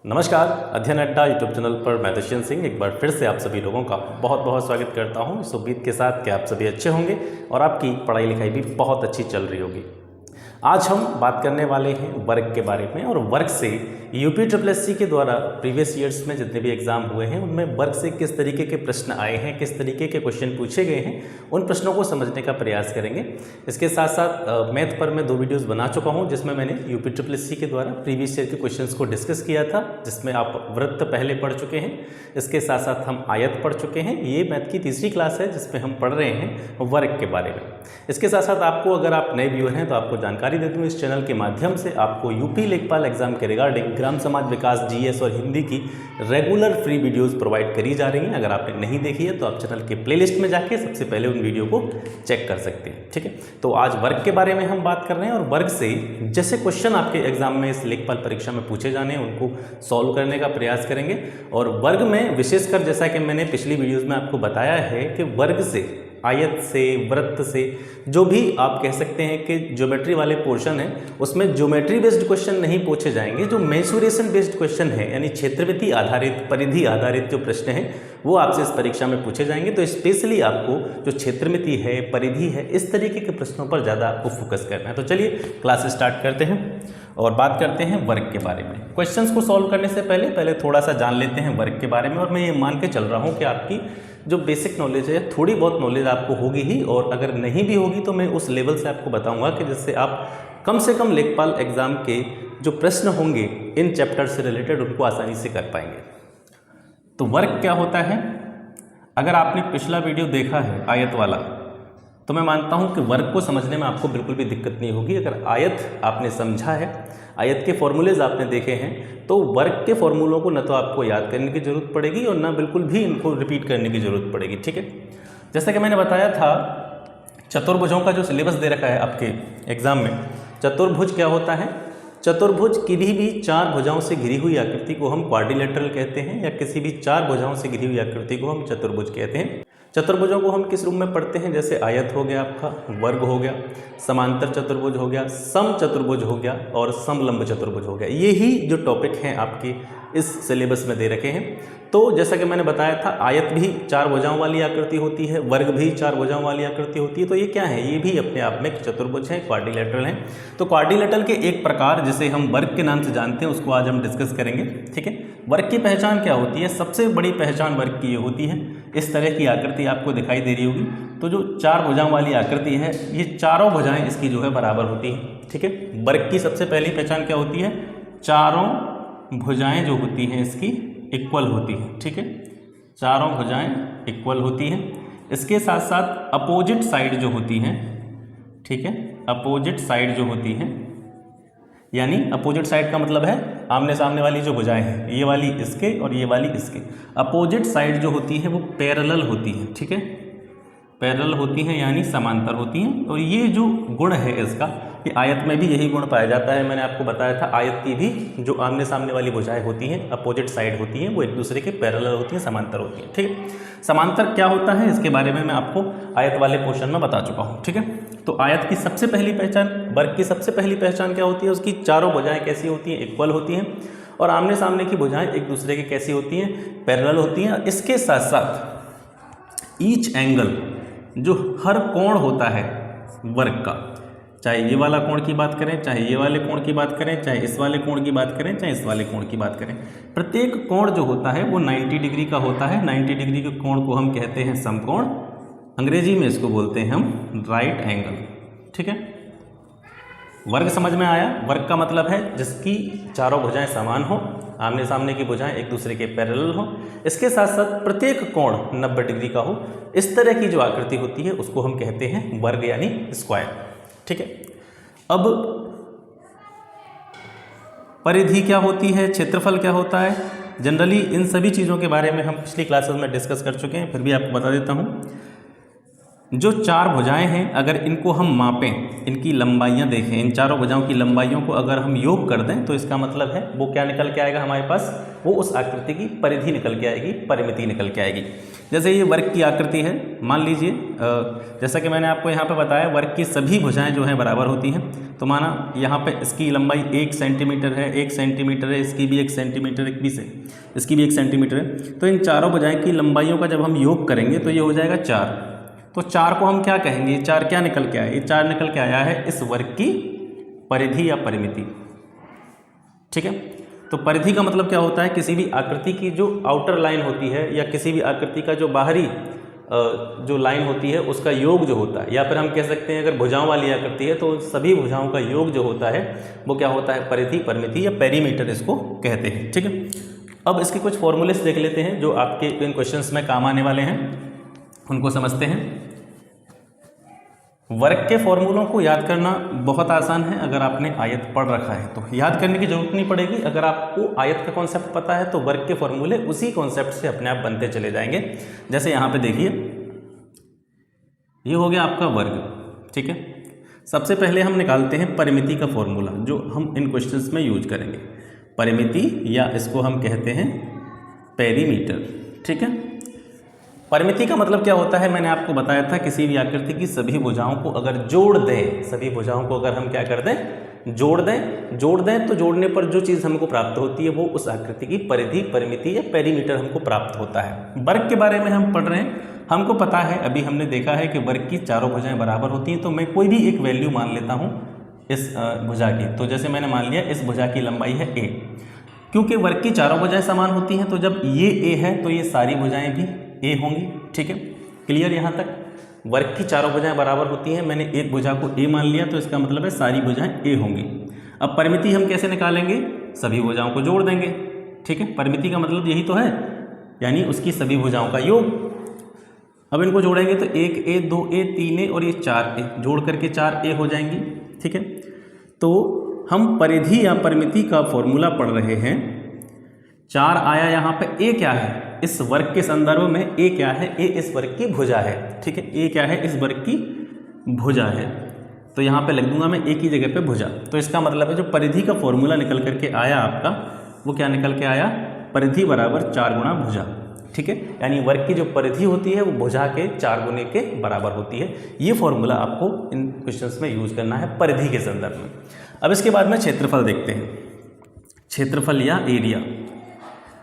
नमस्कार, अध्ययन अड्डा यूट्यूब चैनल पर मैं दुष्यंत सिंह एक बार फिर से आप सभी लोगों का बहुत बहुत स्वागत करता हूं इस उम्मीद के साथ कि आप सभी अच्छे होंगे और आपकी पढ़ाई लिखाई भी बहुत अच्छी चल रही होगी। आज हम बात करने वाले हैं वर्क के बारे में और वर्क से यूपीएससी के द्वारा प्रीवियस ईयर्स में जितने भी एग्जाम हुए हैं उनमें वर्क से किस तरीके के प्रश्न आए हैं, किस तरीके के क्वेश्चन पूछे गए हैं, उन प्रश्नों को समझने का प्रयास करेंगे। इसके साथ साथ मैथ पर मैं 2 वीडियोस बना चुका हूं जिसमें मैंने यूपीएससी के द्वारा प्रीवियस ईयर के क्वेश्चंस को डिस्कस किया था, जिसमें आप वृत्त पहले पढ़ चुके हैं। इसके साथ साथ हम आयत पढ़ चुके हैं। ये मैथ की तीसरी क्लास है जिसमें हम पढ़ रहे हैं वर्क के बारे में। इसके साथ साथ आपको, अगर आप नए व्यूअर हैं तो आपको जानकारी दे दूं, इस चैनल के माध्यम से आपको यूपी लेखपाल एग्जाम के रिगार्डिंग ग्राम समाज विकास, जीएस और हिंदी की रेगुलर फ्री वीडियोस प्रोवाइड करी जा रही हैं। अगर आपने नहीं देखी है तो आप चैनल के प्लेलिस्ट में जाके सबसे पहले उन वीडियो को चेक कर सकते हैं। ठीक है, तो आज वर्क के बारे में हम बात कर रहे हैं और वर्क से जैसे क्वेश्चन आपके एग्जाम में इस लेखपाल परीक्षा में पूछे जाने हैं उनको सॉल्व करने का प्रयास करेंगे। और वर्ग में विशेषकर जैसा कि मैंने पिछली वीडियोज़ में आपको बताया है कि वर्ग से, आयत से, वृत्त से, जो भी आप कह सकते हैं कि ज्योमेट्री वाले पोर्शन है उसमें ज्योमेट्री बेस्ड क्वेश्चन नहीं पूछे जाएंगे। जो मेंसुरेशन बेस्ड क्वेश्चन है यानी क्षेत्रमिति आधारित, परिधि आधारित जो प्रश्न हैं वो आपसे इस परीक्षा में पूछे जाएंगे। तो स्पेशली आपको जो क्षेत्रमिति है, परिधि है, इस तरीके के प्रश्नों पर ज़्यादा आपको फोकस करना है। तो चलिए क्लास स्टार्ट करते हैं और बात करते हैं वर्क के बारे में। क्वेश्चंस को सॉल्व करने से पहले थोड़ा सा जान लेते हैं वर्क के बारे में। और मैं ये मान के चल रहा हूँ कि आपकी जो बेसिक नॉलेज है, थोड़ी बहुत नॉलेज आपको होगी ही, और अगर नहीं भी होगी तो मैं उस लेवल से आपको बताऊंगा कि जिससे आप कम से कम लेखपाल एग्जाम के जो प्रश्न होंगे इन चैप्टर से रिलेटेड उनको आसानी से कर पाएंगे। तो वर्क क्या होता है? अगर आपने पिछला वीडियो देखा है आयत वाला तो मैं मानता हूं कि वर्क को समझने में आपको बिल्कुल भी दिक्कत नहीं होगी। अगर आयत आपने समझा है, आयत के फॉर्मूलेज आपने देखे हैं, तो वर्क के फॉर्मूलों को न तो आपको याद करने की ज़रूरत पड़ेगी और ना बिल्कुल भी इनको रिपीट करने की ज़रूरत पड़ेगी। ठीक है, जैसा कि मैंने बताया था, चतुर्भुजों का जो सिलेबस दे रखा है आपके एग्जाम में, चतुर्भुज क्या होता है? चतुर्भुज किसी भी 4 भुजाओं से घिरी हुई आकृति को हम क्वाड्रिलेटरल कहते हैं, या किसी भी 4 भुजाओं से घिरी हुई आकृति को हम चतुर्भुज कहते हैं। चतुर्भुजों को हम किस रूप में पढ़ते हैं? जैसे आयत हो गया आपका, वर्ग हो गया, समांतर चतुर्भुज हो गया, सम चतुर्भुज हो गया और समलंब चतुर्भुज हो गया। ये ही जो टॉपिक हैं आपके इस सिलेबस में दे रखे हैं। तो जैसा कि मैंने बताया था, आयत भी 4 भुजाओं वाली आकृति होती है, वर्ग भी 4 भुजाओं वाली आकृति होती है। तो ये क्या है? ये भी अपने आप में चतुर्भुज है, क्वाड्रिलेटरल है। तो क्वाड्रिलेटरल के एक प्रकार जिसे हम वर्ग के नाम से जानते हैं उसको आज हम डिस्कस करेंगे। ठीक है, वर्ग की पहचान क्या होती है? सबसे बड़ी पहचान वर्ग की ये होती है, इस तरह की आकृति आपको दिखाई दे रही होगी। तो जो 4 भुजाओं वाली आकृति है, ये चारों भुजाएं इसकी जो है बराबर होती हैं। ठीक है, वर्ग की सबसे पहली पहचान क्या होती है? चारों भुजाएं जो होती हैं इसकी इक्वल होती है। ठीक है, चारों भुजाएं इक्वल होती हैं। इसके साथ साथ अपोजिट साइड जो होती हैं, ठीक है, अपोजिट साइड जो होती हैं, यानी अपोजिट साइड का मतलब है आमने सामने वाली जो भुजाएं हैं, ये वाली इसके और ये वाली इसके, अपोजिट साइड जो होती है वो पैरेलल होती है। ठीक है, पैरेलल होती हैं यानी समांतर होती हैं। और ये जो गुण है इसका, ये आयत में भी यही गुण पाया जाता है। मैंने आपको बताया था, आयत की भी जो आमने सामने वाली भुजाएं होती हैं, अपोजिट साइड होती हैं, वो एक दूसरे के पैरेलल होती हैं, समांतर होती हैं। ठीक है, समांतर क्या होता है इसके बारे में मैं आपको आयत वाले पोर्शन में बता चुका हूँ। ठीक है, तो आयत की सबसे पहली पहचान, वर्ग की सबसे पहली पहचान क्या होती है? उसकी चारों भुजाएं कैसी होती हैं? इक्वल होती हैं। और आमने सामने की भुजाएं एक दूसरे के कैसी होती हैं? पैरेलल होती हैं। इसके साथ साथ ईच एंगल, जो हर कोण होता है वर्ग का, चाहे ये वाला कोण की बात करें, चाहे ये वाले कोण की बात करें, चाहे इस वाले कोण की बात करें, चाहे इस वाले कोण की बात करें, प्रत्येक कोण जो होता है वो 90 डिग्री का होता है। 90 डिग्री के कोण को हम कहते हैं समकोण, अंग्रेजी में इसको बोलते हैं हम राइट एंगल। ठीक है, वर्ग समझ में आया? वर्ग का मतलब है जिसकी चारों भुजाएं समान हो, आमने सामने की भुजाएं एक दूसरे के पैरेलल हो, इसके साथ साथ प्रत्येक कोण 90 डिग्री का हो। इस तरह की जो आकृति होती है उसको हम कहते हैं वर्ग यानी स्क्वायर। ठीक है, अब परिधि क्या होती है, क्षेत्रफल क्या होता है? जनरली इन सभी चीज़ों के बारे में हम पिछली क्लासेस में डिस्कस कर चुके हैं, फिर भी आपको बता देता हूँ। जो चार भुजाएं हैं अगर इनको हम मापें, इनकी लंबाइयां देखें, इन चारों भुजाओं की लंबाइयों को अगर हम योग कर दें तो इसका मतलब है वो क्या निकल के आएगा हमारे पास, वो उस आकृति की परिधि निकल के आएगी, परिमिति निकल के आएगी। जैसे ये वर्ग की आकृति है, मान लीजिए जैसा कि मैंने आपको यहाँ पे बताया वर्ग की सभी भुजाएं जो हैं बराबर होती हैं। तो माना यहाँ पे इसकी लंबाई 1 सेंटीमीटर है, 1 सेंटीमीटर है, इसकी भी 1 सेंटीमीटर, इसकी भी 1 सेंटीमीटर है। तो इन चारों भुजाएं की लंबाइयों का जब हम योग करेंगे तो ये हो जाएगा 4। तो 4 को हम क्या कहेंगे, 4 क्या निकल के आया, ये 4 निकल के आया है इस वर्ग की परिधि या परिमिति। ठीक है, तो परिधि का मतलब क्या होता है, किसी भी आकृति की जो आउटर लाइन होती है या किसी भी आकृति का जो बाहरी जो लाइन होती है उसका योग जो होता है, या फिर हम कह सकते हैं अगर भुजाओं वाली आकृति है तो सभी भुजाओं का योग जो होता है वो क्या होता है, परिधि, परिमिति या पेरीमीटर इसको कहते हैं। ठीक है, अब इसके कुछ फॉर्मूलेस देख लेते हैं जो आपके इन क्वेश्चंस में काम आने वाले हैं, उनको समझते हैं। वर्ग के फॉर्मूलों को याद करना बहुत आसान है अगर आपने आयत पढ़ रखा है तो याद करने की जरूरत नहीं पड़ेगी। अगर आपको आयत का कॉन्सेप्ट पता है तो वर्ग के फॉर्मूले उसी कॉन्सेप्ट से अपने आप बनते चले जाएंगे। जैसे यहाँ पे देखिए, ये हो गया आपका वर्ग। ठीक है, सबसे पहले हम निकालते हैं परिमिति का फॉर्मूला जो हम इन क्वेश्चंस में यूज करेंगे। परिमिति या इसको हम कहते हैं पेरीमीटर। ठीक है, परिमिति का मतलब क्या होता है, मैंने आपको बताया था किसी भी आकृति की सभी भुजाओं को अगर जोड़ दें, सभी भुजाओं को अगर हम क्या कर दें, जोड़ दें तो जोड़ने पर जो चीज़ हमको प्राप्त होती है वो उस आकृति की परिधि, परिमिति या पेरीमीटर हमको प्राप्त होता है। वर्ग के बारे में हम पढ़ रहे हैं, हमको पता है, अभी हमने देखा है कि वर्ग की चारों भुजाएं बराबर होती हैं। तो मैं कोई भी एक वैल्यू मान लेता हूँ इस भुजा की। तो जैसे मैंने मान लिया इस भुजा की लंबाई है a, क्योंकि वर्ग की चारों भुजाएं समान होती हैं तो जब ये a है तो ये सारी भुजाएं भी a होंगी। ठीक है, क्लियर यहाँ तक। वर्ग की चारों भुजाएं बराबर होती हैं, मैंने एक भुजा को a मान लिया तो इसका मतलब है सारी भुजाएं a होंगी। अब परिमिति हम कैसे निकालेंगे, सभी भुजाओं को जोड़ देंगे। ठीक है, परिमिति का मतलब यही तो है, यानी उसकी सभी भुजाओं का योग। अब इनको जोड़ेंगे तो 1a, 2a, 3a और ये 4a, जोड़ करके 4a हो जाएंगी। ठीक है, तो हम परिधि या परिमिति का फॉर्मूला पढ़ रहे हैं। 4 आया, यहाँ पे a क्या है, इस वर्ग के संदर्भ में a क्या है, a इस वर्ग की भुजा है। ठीक है, a क्या है, इस वर्ग की भुजा है। तो यहाँ पे लिख दूंगा मैं a की जगह पे भुजा। तो इसका मतलब है जो परिधि का फॉर्मूला निकल करके आया आपका, वो क्या निकल के आया, परिधि बराबर 4 गुणा भुजा। ठीक है, यानी वर्ग की जो परिधि होती है वो भुजा के 4 गुने के बराबर होती है। ये फॉर्मूला आपको इन क्वेश्चंस में यूज करना है परिधि के संदर्भ में। अब इसके बाद में क्षेत्रफल देखते हैं, क्षेत्रफल या एरिया।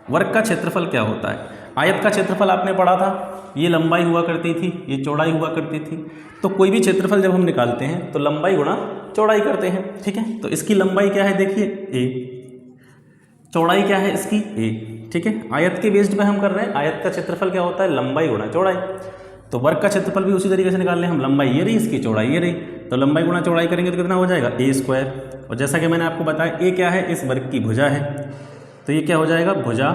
वर्ग का क्षेत्रफल क्या होता है, आयत का क्षेत्रफल आपने पढ़ा था, ये लंबाई हुआ करती थी, ये चौड़ाई हुआ करती थी। तो कोई भी क्षेत्रफल जब हम निकालते हैं तो लंबाई गुणा चौड़ाई करते हैं। ठीक है, तो इसकी लंबाई क्या है, देखिए a, चौड़ाई क्या है इसकी a। ठीक है, आयत के बेस्ड पे हम कर रहे हैं, आयत का क्षेत्रफल क्या होता है, लंबाई गुणा चौड़ाई। तो वर्ग का क्षेत्रफल भी उसी तरीके से निकाल लें हम, लंबाई ये रही, इसकी चौड़ाई ये रही, तो लंबाई गुणा चौड़ाई करेंगे तो कितना हो जाएगा, a²। और जैसा कि मैंने आपको बताया a क्या है, इस वर्ग की भुजा है, तो ये क्या हो जाएगा, भुजा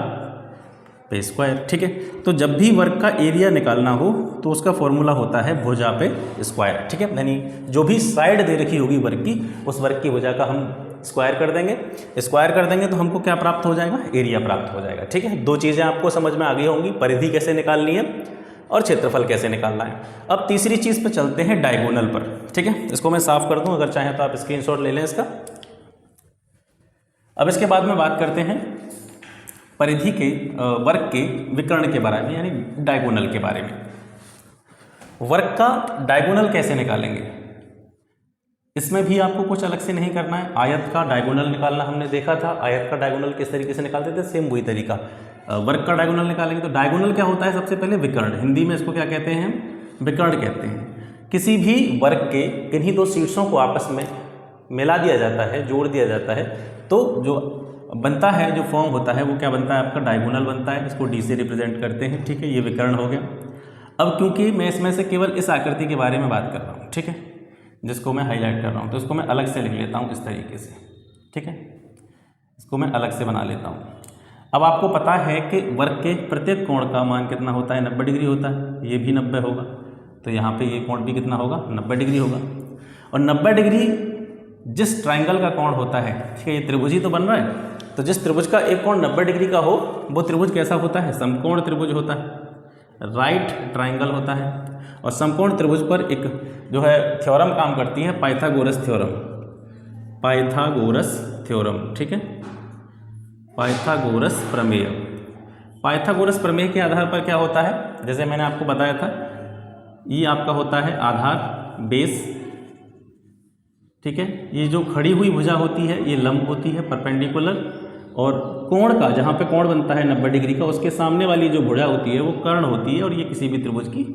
पे स्क्वायर। ठीक है, तो जब भी वर्ग का एरिया निकालना हो तो उसका फॉर्मूला होता है भुजा पे स्क्वायर। ठीक है, यानी जो भी साइड दे रखी होगी वर्ग की, उस वर्ग की भुजा का हम स्क्वायर कर देंगे। स्क्वायर कर देंगे तो हमको क्या प्राप्त हो जाएगा, एरिया प्राप्त हो जाएगा। ठीक है, दो चीज़ें आपको समझ में आ गई होंगी, परिधि कैसे निकालनी है और क्षेत्रफल कैसे निकालना है। अब तीसरी चीज़ पे चलते हैं, डायगोनल पर। ठीक है, इसको मैं साफ कर दूं, अगर चाहें तो आप स्क्रीनशॉट ले लें इसका। अब इसके बाद में बात करते हैं परिधि के वर्ग के विकर्ण के बारे में, यानी डायगोनल के बारे में। वर्ग का डायगोनल कैसे निकालेंगे, इसमें भी आपको कुछ अलग से नहीं करना है। आयत का डायगोनल निकालना हमने देखा था, आयत का डायगोनल किस तरीके से निकालते थे, सेम वही तरीका। वर्ग का डायगोनल निकालेंगे तो डायगोनल क्या होता है, सबसे पहले विकर्ण, हिंदी में इसको क्या कहते हैं, विकर्ण कहते हैं। किसी भी वर्ग के किन्हीं दो शीर्षों को आपस में मिला दिया जाता है, जोड़ दिया जाता है, तो जो बनता है, जो फॉर्म होता है वो क्या बनता है, आपका डायगोनल बनता है। इसको डी से रिप्रेजेंट करते हैं। ठीक है, ये विकर्ण हो गया। अब क्योंकि मैं इसमें से केवल इस आकृति के बारे में बात कर रहा हूँ, ठीक है, जिसको मैं हाईलाइट कर रहा हूँ, तो इसको मैं अलग से लिख लेता हूँ इस तरीके से। ठीक है, इसको मैं अलग से बना लेता हूँ। अब आपको पता है कि वर्ग के प्रत्येक कोण का मान कितना होता है, 90 डिग्री होता है। ये भी 90 होगा, तो यहाँ पे ये कोण भी कितना होगा, 90 डिग्री होगा। और 90 डिग्री जिस ट्राइंगल का कोण होता है, ठीक है, ये त्रिभुज ही तो बन रहा है, तो जिस त्रिभुज का एक कोण 90 डिग्री का हो वो त्रिभुज कैसा होता है, समकोण त्रिभुज होता है, राइट ट्राइंगल होता है। और समकोण त्रिभुज पर एक जो है थ्योरम काम करती है, पाइथागोरस थ्योरम, पाइथागोरस थ्योरम, ठीक है, पाइथागोरस प्रमेय। पाइथागोरस प्रमेय के आधार पर क्या होता है, जैसे मैंने आपको बताया था, ये आपका होता है आधार, बेस, ठीक है। ये जो खड़ी हुई भुजा होती है ये लंब होती है, परपेंडिकुलर, और कोण का, जहाँ पे कोण बनता है 90 डिग्री का, उसके सामने वाली जो भुजा होती है वो कर्ण होती है, और ये किसी भी त्रिभुज की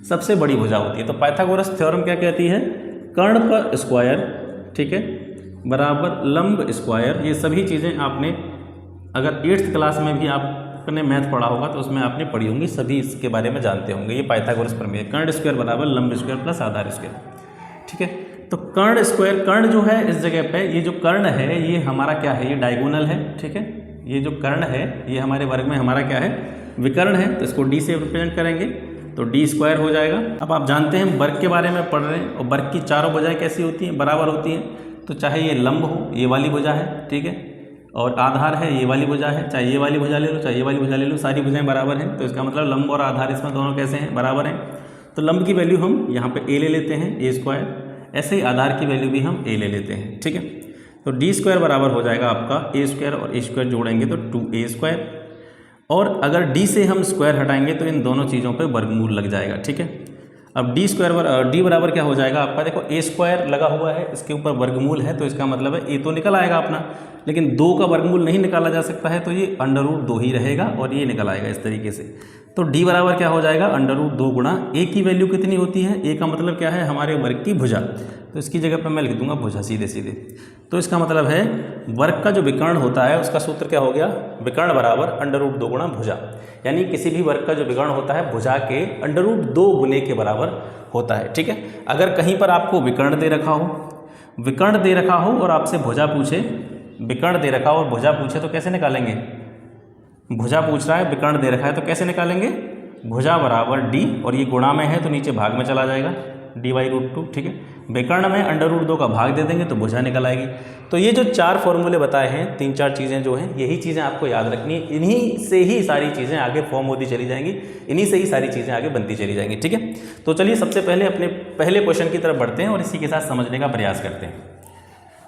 सबसे बड़ी भुजा होती है। तो पाइथागोरस थ्योरम क्या कहती है, कर्ण पर स्क्वायर, ठीक है, बराबर लंब स्क्वायर। ये सभी चीज़ें आपने अगर 8th क्लास में भी आपने मैथ पढ़ा होगा तो उसमें आपने पढ़ी होंगी, सभी इसके बारे में जानते होंगे। ये पाइथागोरस प्रमेय, कर्ण स्क्वायर बराबर लंब स्क्वायर प्लस आधार स्क्वायर, ठीक है। तो कर्ण स्क्वायर, कर्ण जो है इस जगह पे, ये जो कर्ण है ये हमारा क्या है, ये डायगोनल है, ठीक है। ये जो कर्ण है ये हमारे वर्ग में हमारा क्या है, विकर्ण है, तो इसको डी से रिप्रेजेंट करेंगे तो डी स्क्वायर हो जाएगा। अब आप जानते हैं वर्ग के बारे में पढ़ रहे हैं, और वर्ग की चारों भुजाएं कैसी होती हैं, बराबर होती हैं। तो चाहे ये लंब हो, ये वाली भुजा है, ठीक है, और आधार है, ये वाली भुजा है, चाहे ये वाली भुजा ले लो, चाहे ये वाली भुजा ले लो, सारी भुजाएं बराबर हैं। तो इसका मतलब लंब और आधार इसमें दोनों कैसे हैं, बराबर हैं। तो लंब की वैल्यू हम यहाँ पे ए ले लेते हैं, ए स्क्वायर, ऐसे ही आधार की वैल्यू भी हम ए ले लेते हैं, ठीक है। तो डी स्क्वायर बराबर हो जाएगा आपका ए स्क्वायर, और ए स्क्वायर जोड़ेंगे तो 2a स्क्वायर, और अगर डी से हम स्क्वायर हटाएंगे तो इन दोनों चीज़ों पे वर्गमूल लग जाएगा, ठीक है। अब डी बराबर क्या हो जाएगा आपका, देखो ए स्क्वायर लगा हुआ है, इसके ऊपर वर्गमूल है, तो इसका मतलब है ए तो निकल आएगा अपना, लेकिन 2 का वर्गमूल नहीं निकाला जा सकता है, तो ये √2 ही रहेगा और ये निकल आएगा इस तरीके से। तो डी बराबर क्या हो जाएगा, √2 गुणा ए की वैल्यू कितनी होती है, ए का मतलब क्या है, हमारे वर्ग की भुजा, तो इसकी जगह पर मैं लिख दूंगा भुजा सीधे सीधे। तो इसका मतलब है वर्ग का जो विकर्ण होता है उसका सूत्र क्या हो गया, विकर्ण बराबर √2 गुणा भुजा, यानी किसी भी वर्ग का जो विकर्ण होता है भुजा के √2 गुने के बराबर होता है, ठीक है। अगर कहीं पर आपको विकर्ण दे रखा हो और आपसे भुजा पूछे, विकर्ण दे रखा हो और भुजा पूछे तो कैसे निकालेंगे, भुजा पूछ रहा है, विकर्ण दे रखा है, तो कैसे निकालेंगे, भुजा बराबर डी, और ये गुणा में है तो नीचे भाग में चला जाएगा, dy√2, ठीक है। विकर्ण में √2 का भाग दे देंगे तो भुजा निकल आएगी। तो ये जो 4 फॉर्मूले बताए हैं, 3-4 चीज़ें जो हैं, यही चीज़ें आपको याद रखनी है, इन्हीं से ही सारी चीज़ें आगे फॉर्म होती चली जाएंगी, इन्हीं से ही सारी चीज़ें आगे बनती चली जाएंगी, ठीक है। तो चलिए सबसे पहले अपने पहले क्वेश्चन की तरफ बढ़ते हैं और इसी के साथ समझने का प्रयास करते हैं।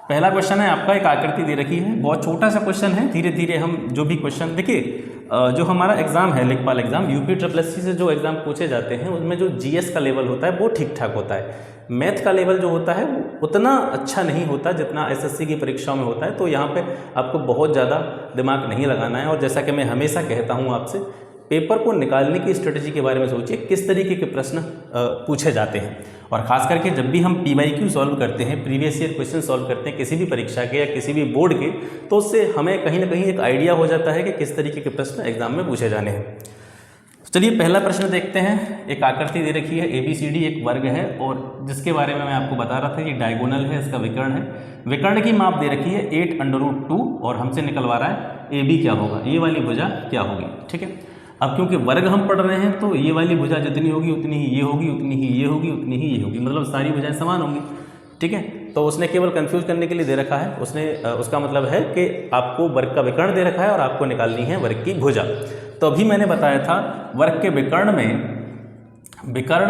पहला क्वेश्चन है आपका, एक आकृति दे रखी है, बहुत छोटा सा क्वेश्चन है, धीरे धीरे हम जो भी क्वेश्चन, देखिए जो हमारा एग्जाम है लेखपाल एग्जाम, UPSSC से जो एग्जाम पूछे जाते हैं उसमें जो GS का लेवल होता है वो ठीक ठाक होता है, मैथ का लेवल जो होता है वो उतना अच्छा नहीं होता जितना SSC की परीक्षाओं में होता है। तो यहाँ पे आपको बहुत ज़्यादा दिमाग नहीं लगाना है, और जैसा कि मैं हमेशा कहता हूँ आपसे, पेपर को निकालने की स्ट्रेटजी के बारे में सोचिए, किस तरीके के प्रश्न पूछे जाते हैं। और ख़ास करके जब भी हम PYQ सॉल्व करते हैं, प्रीवियस ईयर क्वेश्चन सॉल्व करते हैं किसी भी परीक्षा के या किसी भी बोर्ड के, तो उससे हमें कहीं ना कहीं एक आइडिया हो जाता है कि किस तरीके के प्रश्न एग्जाम में पूछे जाने हैं। चलिए पहला प्रश्न देखते हैं। एक आकृति दे रखी है, ABCD एक वर्ग है, और जिसके बारे में मैं आपको बता रहा था, ये डायगोनल है, इसका विकर्ण है। विकर्ण की माप दे रखी है 8√2, और हमसे निकलवा रहा है AB क्या होगा, ये वाली भुजा क्या होगी, ठीक है। अब क्योंकि वर्ग हम पढ़ रहे हैं तो ये वाली भुजा जितनी होगी उतनी ही ये होगी, उतनी ही ये होगी, उतनी ही ये होगी, मतलब सारी भुजाएं समान होंगी, ठीक है। तो उसने केवल कंफ्यूज करने के लिए दे रखा है, उसका मतलब है कि आपको वर्ग का विकर्ण दे रखा है और आपको निकालनी है वर्ग की भुजा। तो अभी मैंने बताया था वर्ग के विकर्ण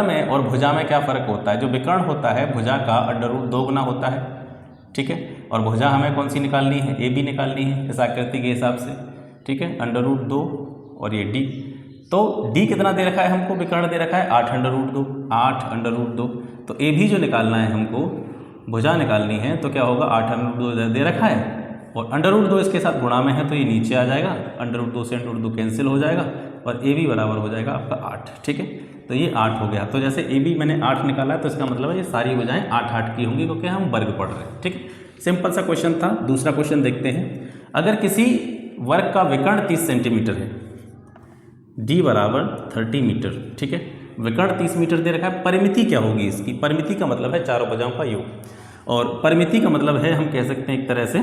में और भुजा में क्या फ़र्क होता है। जो विकर्ण होता है भुजा का √2 गुना होता है, ठीक है, और भुजा हमें कौन सी निकालनी है, AB निकालनी है इस आकृति के हिसाब से, ठीक है, √2 और ये D। तो D कितना दे रखा है हमको, विकर्ण दे रखा है 8√2। तो AB जो निकालना है हमको, भुजा निकालनी है, तो क्या होगा, 8√2 दे रखा है और √2 इसके साथ गुणा में है तो ये नीचे आ जाएगा, √2 से √2 कैंसिल हो जाएगा और AB बराबर हो जाएगा आपका 8, ठीक है। तो ये 8 हो गया। तो जैसे AB मैंने 8 निकाला है तो इसका मतलब है ये सारी भुजाएं 8 की होंगी, क्योंकि हम वर्ग पढ़ रहे हैं, ठीक है। सिंपल सा क्वेश्चन था। दूसरा क्वेश्चन देखते हैं। अगर किसी वर्ग का विकर्ण 30 सेंटीमीटर है, D बराबर 30 मीटर, ठीक है, विकर्ण 30 मीटर दे रखा है, परिमिति क्या होगी इसकी, परिमिति का मतलब है चारों भुजाओं का योग, और परिमिति का मतलब है, हम कह सकते हैं एक तरह से,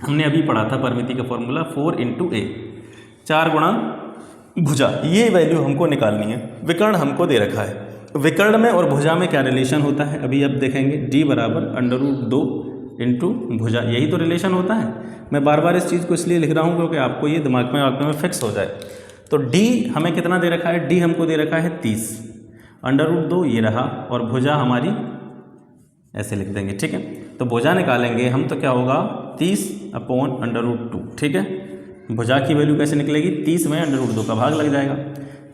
हमने अभी पढ़ा था परिमिति का फॉर्मूला 4 × A, 4 गुणा भुजा, ये वैल्यू हमको निकालनी है। विकर्ण हमको दे रखा है, विकर्ण में और भुजा में क्या रिलेशन होता है अभी अब देखेंगे। D बराबर √2 × भुजा, यही तो रिलेशन होता है। मैं बार बार इस चीज़ को इसलिए लिख रहा हूँ क्योंकि आपको ये दिमाग में फिक्स हो जाए। तो D हमें कितना दे रखा है, D हमको दे रखा है 30, √2 ये रहा, और भुजा हमारी ऐसे लिख देंगे, ठीक है। तो भुजा निकालेंगे हम तो क्या होगा 30/√2, ठीक है। भुजा की वैल्यू कैसे निकलेगी, 30 में √2 का भाग लग जाएगा,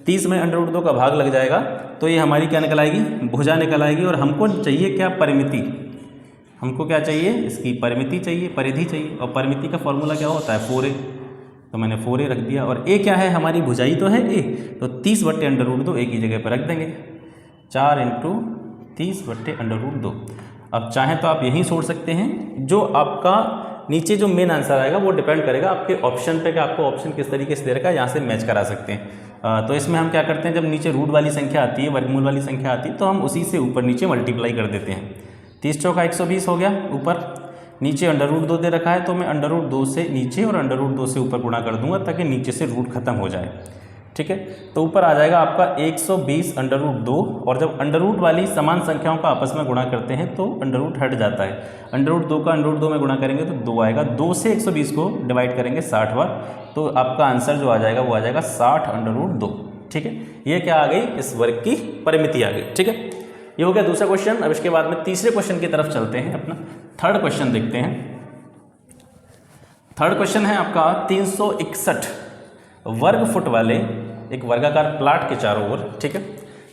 30 में √2 का भाग लग जाएगा तो ये हमारी क्या निकल आएगी, भुजा निकल आएगी। और हमको चाहिए क्या, परिमिति। हमको क्या चाहिए, इसकी परिमिति चाहिए, परिधि चाहिए, और परिमिति का फॉर्मूला क्या होता है 4a, तो मैंने 4a रख दिया। और a क्या है, हमारी भुजाई तो है a, तो 30/√2 a की जगह पर रख देंगे, 4 × 30/√2। अब चाहें तो आप यही सोच सकते हैं, जो आपका नीचे जो मेन आंसर आएगा वो डिपेंड करेगा आपके ऑप्शन पे कि आपको ऑप्शन किस तरीके से दे रखा है, यहाँ से मैच करा सकते हैं। तो इसमें हम क्या करते हैं, जब नीचे रूट वाली संख्या आती है, वर्गमूल वाली संख्या आती है, तो हम उसी से ऊपर नीचे मल्टीप्लाई कर देते हैं। 30 चौका 120 हो गया, ऊपर नीचे √2 दे रखा है तो मैं √2 से नीचे और √2 से ऊपर गुणा कर दूंगा ताकि नीचे से रूट खत्म हो जाए, ठीक है। तो ऊपर आ जाएगा आपका 120/2, और जब अंडर वाली समान संख्याओं का आपस में गुणा करते हैं तो √ हट जाता है। √2 का √2 में गुणा करेंगे तो 2 आएगा, 2 से 120 को डिवाइड करेंगे 60 बार, तो आपका आंसर जो आ जाएगा वो आ जाएगा 60/2, ठीक है। ये क्या आ गई, इस वर्ग की परिमिति आ गई, ठीक है। ये हो गया दूसरा क्वेश्चन। अब इसके बाद में तीसरे क्वेश्चन की तरफ चलते हैं, अपना थर्ड क्वेश्चन देखते हैं। थर्ड क्वेश्चन है आपका 361 वर्ग फुट वाले एक वर्गाकार प्लाट के चारों ओर, ठीक है।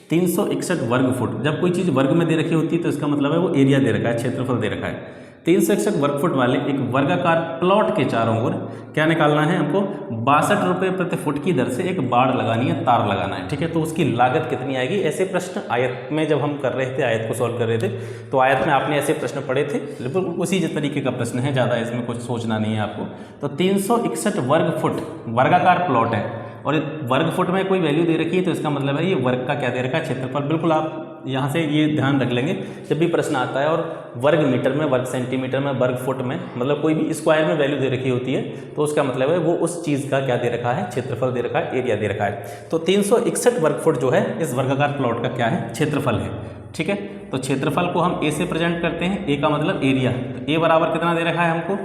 361 वर्ग फुट, जब कोई चीज़ वर्ग में दे रखी होती है तो इसका मतलब है वो एरिया दे रखा है, क्षेत्रफल दे रखा है। 361 वर्ग फुट वाले एक वर्गाकार प्लॉट के चारों ओर क्या निकालना है हमको, 62 रुपये प्रति फुट की दर से एक बाड़ लगानी है, तार लगाना है, ठीक है। तो उसकी लागत कितनी आएगी। ऐसे प्रश्न आयत में जब हम कर रहे थे, आयत को सॉल्व कर रहे थे, तो आयत में आपने ऐसे प्रश्न पढ़े थे, बिल्कुल उसी तरीके का प्रश्न है, ज़्यादा इसमें कुछ सोचना नहीं है आपको। तो 361 वर्ग फुट वर्गाकार प्लॉट है, और वर्ग फुट में कोई वैल्यू दे रखी है तो इसका मतलब है ये वर्ग का क्या दे रखा है, क्षेत्रफल। बिल्कुल आप यहाँ से ये ध्यान रख लेंगे जब भी प्रश्न आता है, और वर्ग मीटर में, वर्ग सेंटीमीटर में, वर्ग फुट में, मतलब कोई भी स्क्वायर में वैल्यू दे रखी होती है तो उसका मतलब है वो उस चीज़ का क्या दे रखा है, क्षेत्रफल दे रखा है, एरिया दे रखा है। तो 361 वर्ग फुट जो है इस वर्गाकार प्लॉट का क्या है, क्षेत्रफल है, ठीक है। तो क्षेत्रफल को हम ए से प्रेजेंट करते हैं, ए का मतलब एरिया, तो ए बराबर कितना दे रखा है हमको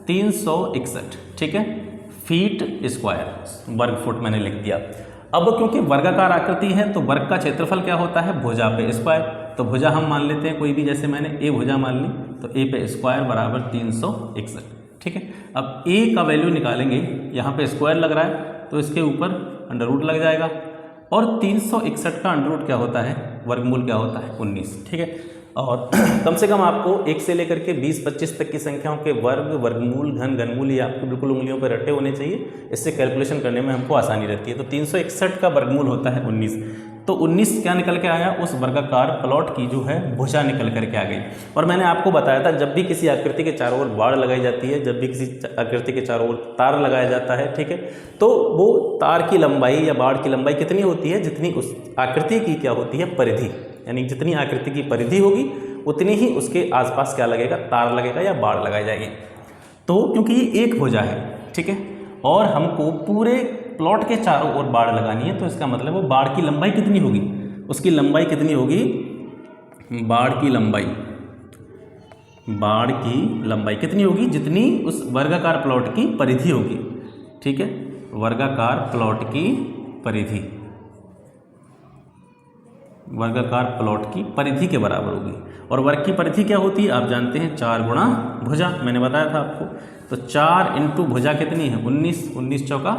361, ठीक है, फीट स्क्वायर, वर्ग फुट मैंने लिख दिया। अब क्योंकि वर्गाकार आकृति है तो वर्ग का क्षेत्रफल क्या होता है, भुजा पे स्क्वायर, तो भुजा हम मान लेते हैं कोई भी, जैसे मैंने ए भुजा मान ली, तो ए पे स्क्वायर बराबर 361, ठीक है। अब ए का वैल्यू निकालेंगे, यहाँ पे स्क्वायर लग रहा है तो इसके ऊपर √ लग जाएगा, और 361 का √ क्या होता है, वर्गमूल क्या होता है 19, ठीक है। और कम से कम आपको 1 से लेकर के 20-25 तक की संख्याओं के वर्ग, वर्गमूल, घन, घनमूल ये आपको बिल्कुल उंगलियों पर रटे होने चाहिए, इससे कैलकुलेशन करने में हमको आसानी रहती है। तो 361 का वर्गमूल होता है 19, तो 19 क्या निकल के आया, उस वर्गाकार प्लॉट की जो है भुजा निकल करके आ गई। और मैंने आपको बताया था जब भी किसी आकृति के चारों ओर बाड़ लगाई जाती है, जब भी किसी आकृति के चारों ओर तार लगाया जाता है, ठीक है, तो वो तार की लंबाई या बाड़ की लंबाई कितनी होती है, जितनी उस आकृति की क्या होती है, परिधि, यानी जितनी आकृति की परिधि होगी उतनी ही उसके आसपास क्या लगेगा, तार लगेगा या बाड़ लगाई जाएगी। तो क्योंकि ये एक भुजा है, ठीक है, और हमको पूरे प्लॉट के चारों ओर बाड़ लगानी है, तो इसका मतलब वो बाड़ की लंबाई कितनी होगी, उसकी लंबाई कितनी होगी, बाड़ की लंबाई कितनी होगी, जितनी उस वर्गाकार प्लॉट की परिधि होगी, ठीक है, वर्गाकार प्लॉट की परिधि, वर्गाकार प्लॉट की परिधि के बराबर होगी। और वर्ग की परिधि क्या होती है आप जानते हैं, 4 गुणा भुजा, मैंने बताया था आपको। तो 4 इंटू भुजा कितनी है 19, 19 चौका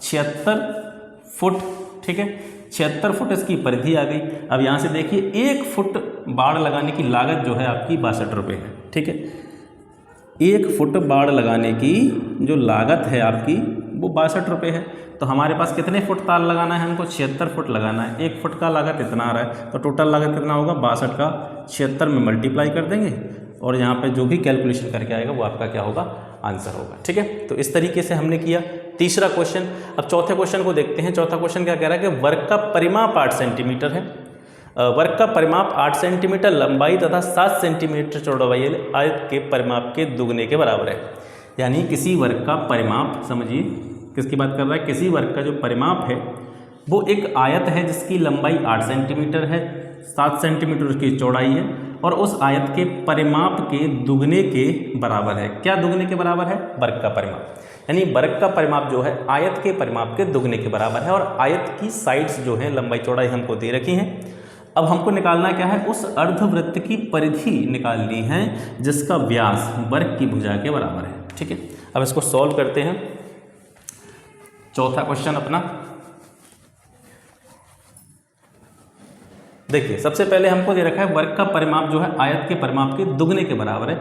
76 फुट, ठीक है, 76 फुट इसकी परिधि आ गई। अब यहाँ से देखिए 1 फुट बाड़ लगाने की लागत जो है आपकी 62 रुपये है, ठीक है। 1 फुट बाड़ लगाने की जो लागत है आपकी वो 62 रुपये है। तो हमारे पास कितने फुट तार लगाना है, हमको 76 फुट लगाना है। 1 फुट का लागत इतना आ रहा है, तो टोटल लागत कितना होगा, 62 का 76 में मल्टीप्लाई कर देंगे, और यहाँ पे जो भी कैलकुलेशन करके आएगा वो आपका क्या होगा, आंसर होगा, ठीक है। तो इस तरीके से हमने किया तीसरा क्वेश्चन। अब चौथे क्वेश्चन को देखते हैं। चौथा क्वेश्चन क्या कह रहा है कि वर्ग का परिमाप 8 सेंटीमीटर है, वर्ग का परिमाप 8 सेंटीमीटर लंबाई तथा 7 सेंटीमीटर चौड़ाई आयत के परिमाप के दुगने के बराबर है। यानी किसी वर्ग का परिमाप, समझिए किसकी बात कर रहा है, किसी वर्ग का जो परिमाप है वो एक आयत है जिसकी लंबाई 8 सेंटीमीटर है, 7 सेंटीमीटर उसकी चौड़ाई है, और उस आयत के परिमाप के दुगने के बराबर है। क्या दुगने के बराबर है, वर्ग का परिमाप, यानी वर्ग का परिमाप जो है आयत के परिमाप के दुगने के बराबर है। और आयत की साइड्स जो है लंबाई चौड़ाई हमको दे रखी हैं अब हमको निकालना क्या है, उस अर्धवृत्त की परिधि निकालनी है जिसका व्यास वर्ग की भुजा के बराबर है। ठीक है, अब इसको सॉल्व करते हैं। चौथा क्वेश्चन अपना देखिए, सबसे पहले हमको दे रखा है वर्ग का परिमाप जो है आयत के परिमाप के दुगने के बराबर है।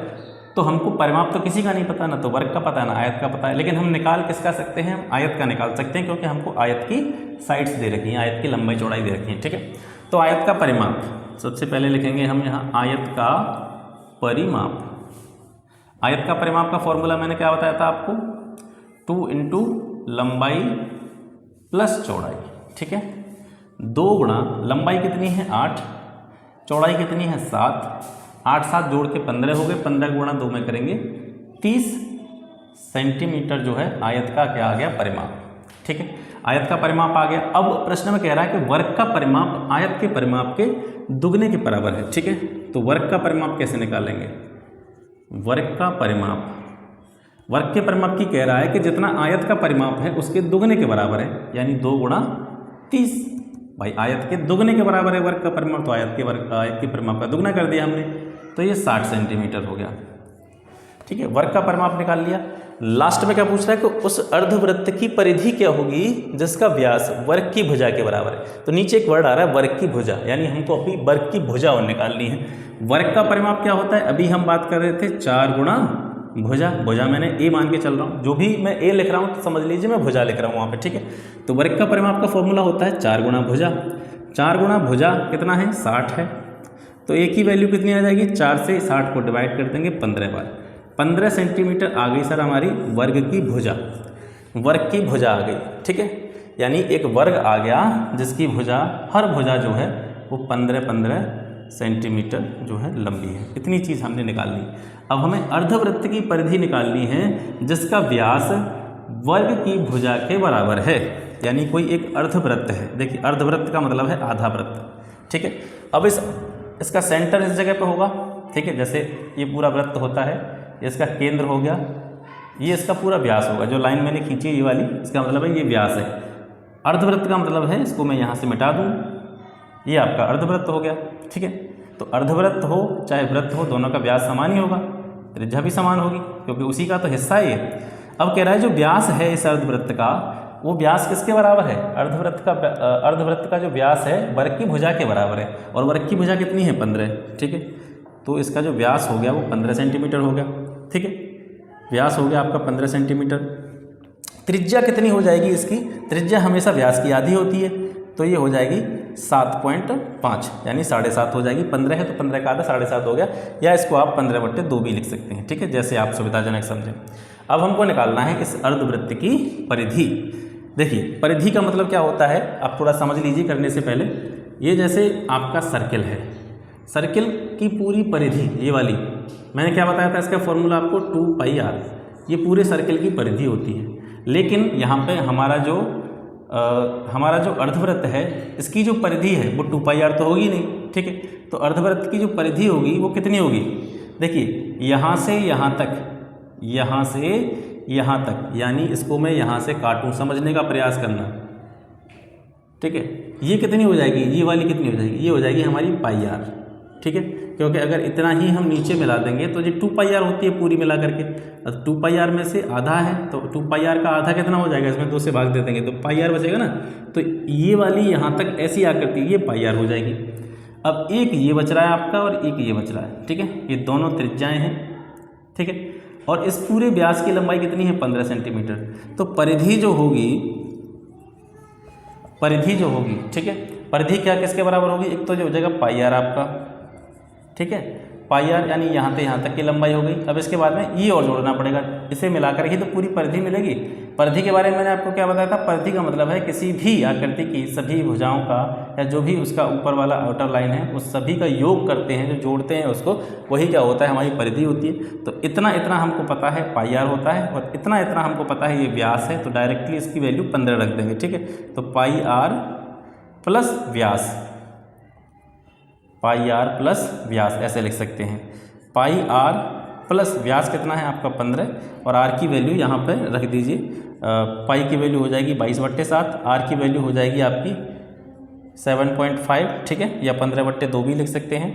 तो हमको परिमाप तो किसी का नहीं पता, ना तो वर्ग का पता है ना आयत का पता है, लेकिन हम निकाल किसका सकते हैं, हम आयत का निकाल सकते हैं, क्योंकि हमको आयत की साइड्स दे रखी हैं, आयत की लंबाई चौड़ाई दे रखी है। ठीक है, तो आयत का परिमाप सबसे पहले लिखेंगे हम यहाँ आयत का परिमाप। आयत का परिमाप का फॉर्मूला मैंने क्या बताया था आपको, 2 इंटू लंबाई प्लस चौड़ाई। ठीक है, 2 गुणा लंबाई कितनी है 8, चौड़ाई कितनी है 7, 8 7 जोड़ के 15 हो गए, 15 गुणा 2 में करेंगे 30 सेंटीमीटर जो है आयत का क्या आ गया परिमाप। ठीक है, आयत का परिमाप आ गया। अब प्रश्न में कह रहा है कि वर्ग का परिमाप आयत के परिमाप के दुगने के बराबर है। ठीक है, तो वर्ग का परिमाप कैसे निकालेंगे, वर्ग का परिमाप, वर्ग के परिमाप की कह रहा है कि जितना आयत का परिमाप है उसके दुगने के बराबर है, यानी 2 गुणा 30। भाई आयत के दुगने के बराबर है वर्ग का परिमाप, तो आयत के परिमाप का दुगना कर दिया हमने, तो ये 60 सेंटीमीटर हो गया। ठीक है, वर्ग का परिमाप निकाल लिया। लास्ट में क्या पूछ रहा है कि उस अर्धवृत्त की परिधि क्या होगी जिसका व्यास वर्ग की भुजा के बराबर है। तो नीचे एक वर्ड आ रहा है वर्ग की भुजा, यानी हमको अपनी वर्ग की भुजा और निकालनी है। वर्ग का परिमाप क्या होता है, अभी हम बात कर रहे थे 4 गुणा भुजा, भुजा मैंने ए मान के चल रहा हूँ, जो भी मैं ए लिख रहा हूँ तो समझ लीजिए मैं भुजा लिख रहा हूँ वहाँ पे। ठीक है, तो वर्ग का परिमाप का फॉर्मूला होता है 4 गुणा भुजा। 4 गुणा भुजा कितना है 60 है, तो ए की वैल्यू कितनी आ जाएगी, 4 से 60 को डिवाइड कर देंगे 15 बार, 15 सेंटीमीटर आ गई सर हमारी वर्ग की भुजा, वर्ग की भुजा आ गई। ठीक है, यानी एक वर्ग आ गया जिसकी भुजा, हर भुजा जो है वो 15-15 सेंटीमीटर जो है लंबी है। इतनी चीज़ हमने निकाल ली। अब हमें अर्धवृत्त की परिधि निकालनी है जिसका व्यास वर्ग की भुजा के बराबर है, यानी कोई एक अर्धवृत्त है। देखिए अर्धवृत्त का मतलब है आधा वृत्त। ठीक है, अब इसका सेंटर इस जगह पे होगा। ठीक है, जैसे ये पूरा वृत्त होता है, इसका केंद्र हो गया, ये इसका पूरा व्यास होगा। जो लाइन मैंने खींची है ये वाली, इसका मतलब है ये व्यास है। अर्धवृत्त का मतलब है, इसको मैं यहाँ से मिटा दूँ, ये आपका अर्धवृत्त हो गया। ठीक है, तो अर्धवृत्त हो चाहे वृत्त हो, दोनों का व्यास समान ही होगा, त्रिज्या भी समान होगी, क्योंकि उसी का तो हिस्सा है ये। अब कह रहा है जो व्यास है इस अर्धवृत्त का, वो व्यास किसके बराबर है, अर्धवृत्त का जो व्यास है वर्ग की भुजा के बराबर है, और वर्ग की भुजा कितनी है 15। ठीक है, तो इसका जो व्यास हो गया वो 15 सेंटीमीटर हो गया। ठीक है, व्यास हो गया आपका 15 सेंटीमीटर। त्रिज्या कितनी हो जाएगी इसकी, त्रिज्या हमेशा व्यास की आधी होती है, तो ये हो जाएगी 7.5, यानी 7.5 हो जाएगी। 15 है तो 15 का आधा 7.5 हो गया, या इसको आप 15/2 भी लिख सकते हैं। ठीक है, जैसे आप सुविधाजनक समझें। अब हमको निकालना है इस अर्धवृत्त की परिधि। देखिए परिधि का मतलब क्या होता है, आप थोड़ा समझ लीजिए करने से पहले। ये जैसे आपका सर्किल है, सर्किल की पूरी परिधि ये वाली, मैंने क्या बताया था इसका फॉर्मूला आपको 2πr, ये पूरे सर्किल की परिधि होती है। लेकिन यहाँ पे हमारा जो अर्धवृत्त है इसकी जो परिधि है वो 2πr तो होगी नहीं। ठीक है, तो अर्धवृत्त की जो परिधि होगी वो कितनी होगी, देखिए यहाँ से यहाँ तक, यहाँ से यहाँ तक, यानी इसको मैं यहाँ से काटूँ, समझने का प्रयास करना। ठीक है, ये कितनी हो जाएगी, ये वाली कितनी हो जाएगी, ये हो जाएगी हमारी πr। ठीक है, क्योंकि अगर इतना ही हम नीचे मिला देंगे तो ये 2πr होती है पूरी मिला करके। अब 2πr में से आधा है तो 2πr का आधा कितना हो जाएगा, इसमें 2 से भाग दे देंगे तो πr बचेगा ना। तो ये वाली यहाँ तक ऐसी आकृति ये πr हो जाएगी। अब एक ये बच रहा है आपका और एक ये बच रहा है। ठीक है, ये दोनों त्रिज्याएँ हैं। ठीक है, और इस पूरे व्यास की लंबाई कितनी है 15 सेंटीमीटर। तो परिधि जो होगी, ठीक है, परिधि क्या किसके बराबर होगी, एक तो जो हो जाएगा πr आपका। ठीक है, πr यानी यहाँ से यहाँ तक की लंबाई हो गई। अब इसके बाद में ये और जोड़ना पड़ेगा, इसे मिलाकर ही तो पूरी परिधि मिलेगी। परिधि के बारे में मैंने आपको क्या बताया था, परिधि का मतलब है किसी भी आकृति की सभी भुजाओं का या जो भी उसका ऊपर वाला आउटर लाइन है उस सभी का योग करते हैं, जो जोड़ते हैं उसको, वही क्या होता है हमारी परिधि होती है। तो इतना इतना हमको पता है πr होता है और इतना इतना हमको पता है ये व्यास है, तो डायरेक्टली इसकी वैल्यू 15 रख देंगे। ठीक है, तो πr प्लस व्यास, πr प्लस व्यास ऐसे लिख सकते हैं। πr प्लस व्यास कितना है आपका 15, और r की वैल्यू यहाँ पर रख दीजिए। पाई की वैल्यू हो जाएगी 22/7, r की वैल्यू हो जाएगी आपकी 7.5, ठीक है, या 15/2 भी लिख सकते हैं,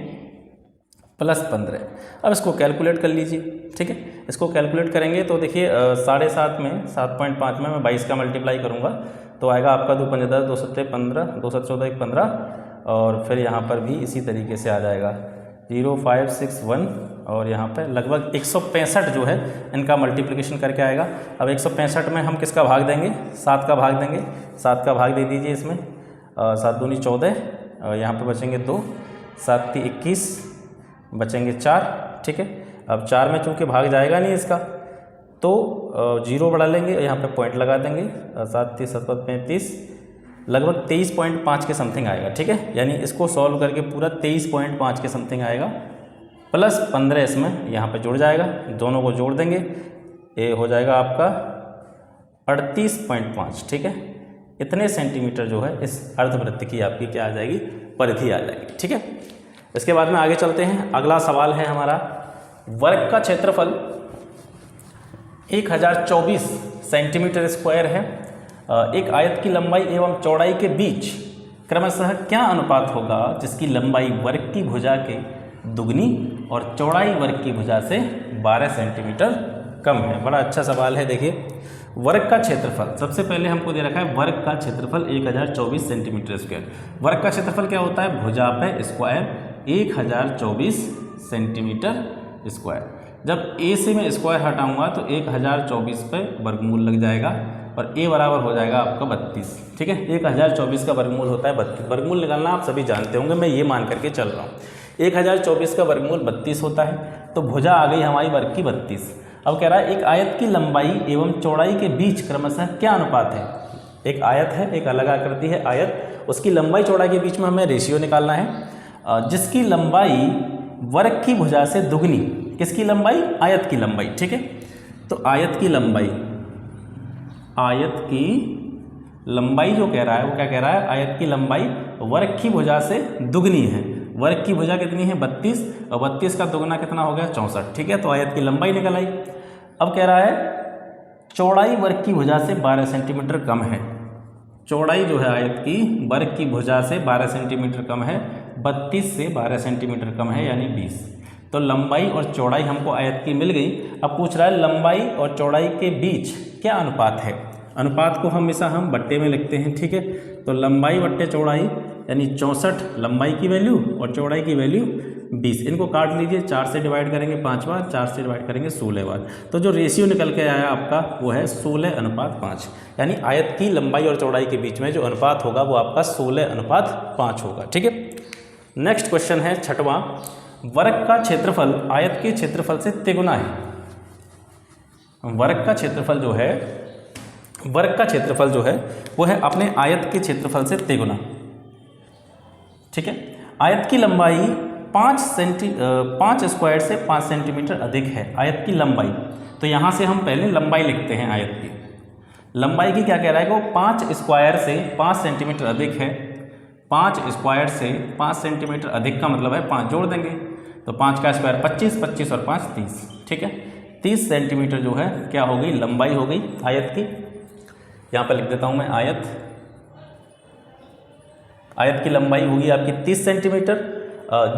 प्लस 15। अब इसको कैलकुलेट कर लीजिए, ठीक है। इसको कैलकुलेट करेंगे तो देखिए 7.5 में 7.5 में मैं 22 का मल्टीप्लाई करूँगा तो आएगा आपका 2 5 10 2 7 15 2 7 14 1 15, और फिर यहाँ पर भी इसी तरीके से आ जाएगा 0561, और यहाँ पे लगभग 165 जो है इनका मल्टीप्लिकेशन करके आएगा। अब 165 में हम किसका भाग देंगे, 7 का भाग देंगे, 7 का भाग दे दीजिए इसमें, 7 दूनी 14, यहाँ पे बचेंगे 2, 7 × 21, बचेंगे 4, ठीक है। अब 4 में चूँकि भाग जाएगा नहीं इसका तो 0 बढ़ा लेंगे, यहाँ पे पॉइंट लगा देंगे, 7 × 7 = 35, लगभग 23.5 के समथिंग आएगा, ठीक है। यानी इसको सॉल्व करके पूरा 23.5 के समथिंग आएगा, प्लस 15 इसमें यहाँ पे जुड़ जाएगा, दोनों को जोड़ देंगे, ये हो जाएगा आपका 38.5, ठीक है। इतने सेंटीमीटर जो है इस अर्धवृत्त की आपकी क्या आ जाएगी, परिधि आ जाएगी, ठीक है। इसके बाद में आगे चलते हैं। अगला सवाल है हमारा, वर्ग का क्षेत्रफल 1024 सेंटीमीटर स्क्वायर है। एक आयत की लंबाई एवं चौड़ाई के बीच क्रमशः क्या अनुपात होगा जिसकी लंबाई वर्ग की भुजा के दुगनी और चौड़ाई वर्ग की भुजा से 12 सेंटीमीटर कम है। बड़ा अच्छा सवाल है। देखिए वर्ग का क्षेत्रफल, सबसे पहले हमको दे रखा है वर्ग का क्षेत्रफल 1024 सेंटीमीटर स्क्वायर। वर्ग का क्षेत्रफल क्या होता है, भुजा पे स्क्वायर 1024 सेंटीमीटर स्क्वायर। जब ए से मैं स्क्वायर हटाऊंगा तो 1024 पे वर्गमूल लग जाएगा और ए बराबर हो जाएगा आपका 32, ठीक है। 1024 का वर्गमूल होता है 32। वर्गमूल निकालना आप सभी जानते होंगे, मैं ये मान करके चल रहा हूँ। 1024 का वर्गमूल 32 होता है, तो भुजा आ गई हमारी वर्ग की 32। अब कह रहा है एक आयत की लंबाई एवं चौड़ाई के बीच क्रमशः क्या अनुपात है। एक आयत है, एक अलग आकृति है आयत, उसकी लंबाई चौड़ाई के बीच में हमें रेशियो निकालना है, जिसकी लंबाई वर्ग की भुजा से दुगनी, किसकी लंबाई, आयत की लंबाई, ठीक है। तो आयत की लंबाई जो कह रहा है वो क्या कह रहा है, आयत की लंबाई वर्ग की भुजा से दुगनी है। वर्ग की भुजा कितनी है 32, और 32 का दुगना कितना हो गया 64, ठीक है। तो आयत की लंबाई निकल आई। अब कह रहा है चौड़ाई वर्ग की भुजा से 12 सेंटीमीटर कम है। चौड़ाई जो है आयत की वर्ग की भुजा से 12 सेंटीमीटर कम है, 32 से 12 सेंटीमीटर कम है यानी 20। तो लंबाई और चौड़ाई हमको आयत की मिल गई। अब पूछ रहा है लंबाई और चौड़ाई के बीच क्या अनुपात है। अनुपात को हमेशा हम बट्टे में लिखते हैं, ठीक है। तो लंबाई बट्टे चौड़ाई यानी 64 लंबाई की वैल्यू और चौड़ाई की वैल्यू 20। इनको काट लीजिए, 4 से डिवाइड करेंगे 5 बार, 4 से डिवाइड करेंगे 16 बार। तो जो रेशियो निकल के आया आपका वो है 16:5, यानी आयत की लंबाई और चौड़ाई के बीच में जो अनुपात होगा वो आपका 16:5 होगा, ठीक है। नेक्स्ट क्वेश्चन है 6वां, वर्ग का क्षेत्रफल आयत के क्षेत्रफल से तिगुना है। वर्ग का क्षेत्रफल जो है वो है अपने आयत के क्षेत्रफल से तिगुना, ठीक है। आयत की लंबाई 5 स्क्वायर से 5 सेंटीमीटर अधिक है। आयत की लंबाई, तो यहाँ से हम पहले लंबाई लिखते हैं। आयत की लंबाई की क्या कह रहा है कि वो 5 स्क्वायर से 5 सेंटीमीटर अधिक है। 5 स्क्वायर से 5 सेंटीमीटर अधिक का मतलब है 5 जोड़ देंगे तो 5 का स्क्वायर 25, 25 और 5 30, ठीक है। 30 सेंटीमीटर जो है क्या हो गई, लंबाई हो गई आयत की। यहाँ पर लिख देता हूँ मैं आयत की लंबाई होगी आपकी 30 सेंटीमीटर,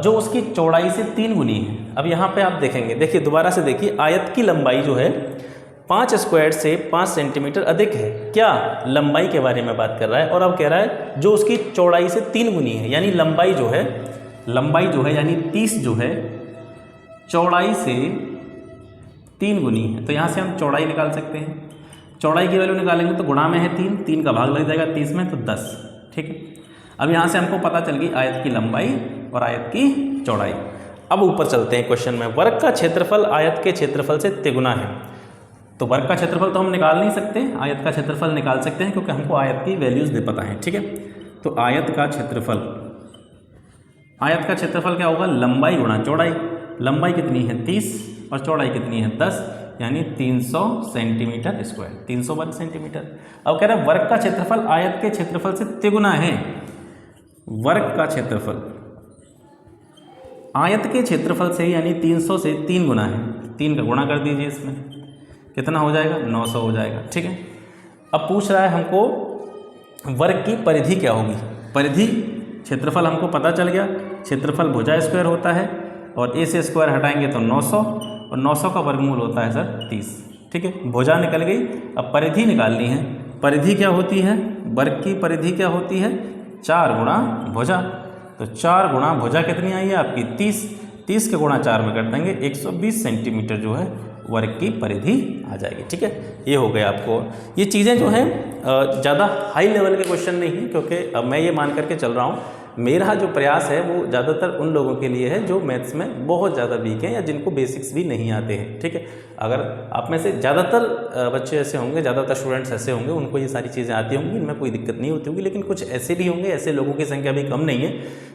जो उसकी चौड़ाई से 3 गुनी है। अब यहाँ पे आप देखेंगे, देखिए दोबारा से देखिए, आयत की लंबाई जो है 5 स्क्वायर से 5 सेंटीमीटर अधिक है। क्या, लंबाई के बारे में बात कर रहा है। और अब कह रहा है जो उसकी चौड़ाई से 3 गुनी है, यानी लंबाई जो है यानी 30 जो है चौड़ाई से 3 गुनी है। तो यहाँ से हम चौड़ाई निकाल सकते हैं। चौड़ाई की वैल्यू निकालेंगे तो गुणा में है 3 का भाग लग जाएगा 30 में, तो 10, ठीक है। अब यहाँ से हमको पता चल गई आयत की लंबाई और आयत की चौड़ाई। अब ऊपर चलते हैं क्वेश्चन में। वर्ग का क्षेत्रफल आयत के क्षेत्रफल से तिगुना है। तो वर्ग का क्षेत्रफल तो हम निकाल नहीं सकते, आयत का क्षेत्रफल निकाल सकते हैं क्योंकि हमको आयत की वैल्यूज़ दे पता है, ठीक है। तो आयत का क्षेत्रफल क्या होगा, लंबाई गुणा चौड़ाई। लंबाई कितनी है 30 और चौड़ाई कितनी है 10, यानी 300 सेंटीमीटर स्क्वायर, 300 वर्ग सेंटीमीटर। अब कह रहे हैं वर्ग का क्षेत्रफल आयत के क्षेत्रफल से तिगुना है। वर्ग का क्षेत्रफल आयत के क्षेत्रफल से यानी 300 से 3 गुना है। 3 का गुणा कर दीजिए, इसमें कितना हो जाएगा 900 हो जाएगा, ठीक है। अब पूछ रहा है हमको वर्ग की परिधि क्या होगी। परिधि क्षेत्रफल हमको पता चल गया, क्षेत्रफल भुजा स्क्वायर होता है और ए से स्क्वायर हटाएंगे तो 900 और 900 का वर्गमूल होता है सर 30। ठीक है, भुजा निकल गई। अब परिधि निकालनी है। परिधि क्या होती है, वर्ग की परिधि क्या होती है, 4 गुणा भुजा। तो 4 गुणा भुजा कितनी आई है आपकी 30, 30 के गुणा 4 में कर देंगे 120 सेंटीमीटर जो है वर्ग की परिधि आ जाएगी। ठीक है, ये हो गया आपको। ये चीज़ें जो हैं ज़्यादा हाई लेवल के क्वेश्चन नहीं है, क्योंकि अब मैं ये मान करके चल रहा हूँ मेरा जो प्रयास है वो ज़्यादातर उन लोगों के लिए है जो मैथ्स में बहुत ज़्यादा वीक हैं या जिनको बेसिक्स भी नहीं आते हैं। ठीक है, अगर आप में से ज़्यादातर बच्चे ऐसे होंगे, ज़्यादातर स्टूडेंट्स ऐसे होंगे उनको ये सारी चीज़ें आती होंगी, इनमें कोई दिक्कत नहीं होती होगी, लेकिन कुछ ऐसे भी होंगे, ऐसे लोगों की संख्या भी कम नहीं है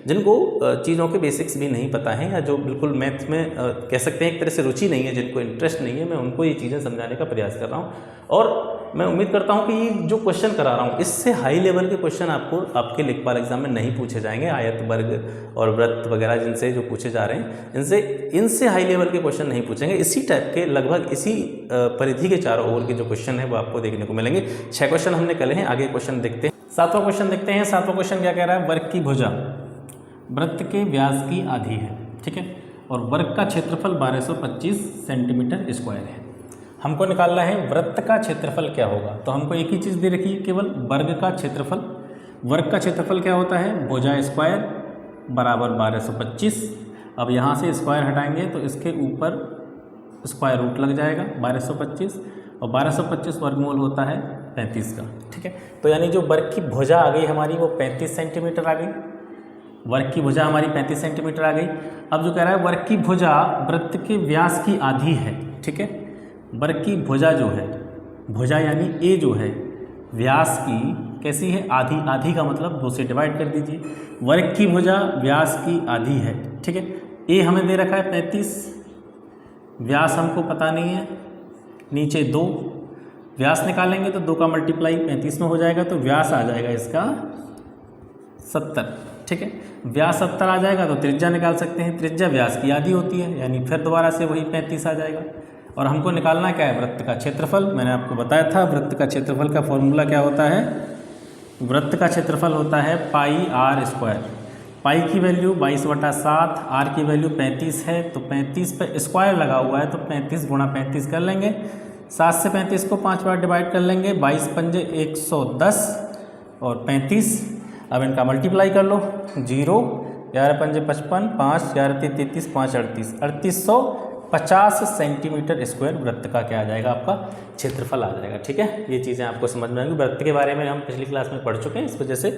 जिनको चीज़ों के बेसिक्स भी नहीं पता है या जो बिल्कुल मैथ्स में कह सकते हैं एक तरह से रुचि नहीं है, जिनको इंटरेस्ट नहीं है। मैं उनको ये चीज़ें समझाने का प्रयास कर रहा हूँ और मैं उम्मीद करता हूँ कि ये जो क्वेश्चन करा रहा हूँ इससे हाई लेवल के क्वेश्चन आपको आपके लेखपाल एग्जाम में नहीं पूछे जाएंगे। आयत, वर्ग और वृत्त वगैरह जिनसे जो पूछे जा रहे हैं इनसे हाई लेवल के क्वेश्चन नहीं पूछेंगे। इसी टाइप के लगभग इसी परिधि के चारों ओर के जो क्वेश्चन है वो आपको देखने को मिलेंगे। 6 क्वेश्चन हमने कले हैं, आगे क्वेश्चन देखते हैं। 7वां क्वेश्चन देखते हैं। 7वां क्वेश्चन क्या कह रहा है, वर्ग की भुजा वृत्त के व्यास की आधी है। ठीक है, और वर्ग का क्षेत्रफल 1225 सेंटीमीटर स्क्वायर है। हमको निकालना है वृत्त का क्षेत्रफल क्या होगा। तो हमको एक ही चीज़ दे रखी है, केवल वर्ग का क्षेत्रफल। वर्ग का क्षेत्रफल क्या होता है, भुजा स्क्वायर बराबर 1225। अब यहाँ से स्क्वायर हटाएंगे तो इसके ऊपर स्क्वायर रूट लग जाएगा 1225 और 1225 वर्गमूल होता है 35 का। ठीक है, तो यानी जो वर्ग की भुजा आ गई हमारी वो 35 सेंटीमीटर आ गई। वर्ग की भुजा हमारी 35 सेंटीमीटर आ गई। अब जो कह रहा है वर्ग की भुजा वृत्त के व्यास की आधी है। ठीक है, वर्ग की भुजा जो है, भुजा यानी ए जो है व्यास की कैसी है, आधी। आधी का मतलब 2 से डिवाइड कर दीजिए। वर्ग की भुजा व्यास की आधी है। ठीक है, ए हमें दे रखा है 35, व्यास हमको पता नहीं है, नीचे 2, व्यास निकालेंगे तो 2 का मल्टीप्लाई 35 में हो जाएगा तो व्यास आ जाएगा इसका 70। ठीक है, व्यास 70 आ जाएगा तो त्रिज्या निकाल सकते हैं। त्रिज्या व्यास की आधी होती है, यानी फिर दोबारा से वही 35 आ जाएगा। और हमको निकालना क्या है, वृत्त का क्षेत्रफल। मैंने आपको बताया था वृत्त का क्षेत्रफल का फॉर्मूला क्या होता है, वृत्त का क्षेत्रफल होता है पाई आर स्क्वायर। पाई की वैल्यू 22/7, आर की वैल्यू 35 है, तो 35 पे स्क्वायर लगा हुआ है तो 35 गुणा 35 कर लेंगे। 7 से 35 को 5 बार डिवाइड कर लेंगे, 22 पंजे 110 और 35। अब इनका मल्टीप्लाई कर लो, 0, 11 पंजे 55, 5, 11 33, 5 38, 3850 सेंटीमीटर स्क्वायर वृत्त का क्या आ जाएगा, आपका क्षेत्रफल आ जाएगा। ठीक है, ये चीज़ें आपको समझ में आएंगी। वृत्त के बारे में हम पिछली क्लास में पढ़ चुके हैं, इस वजह से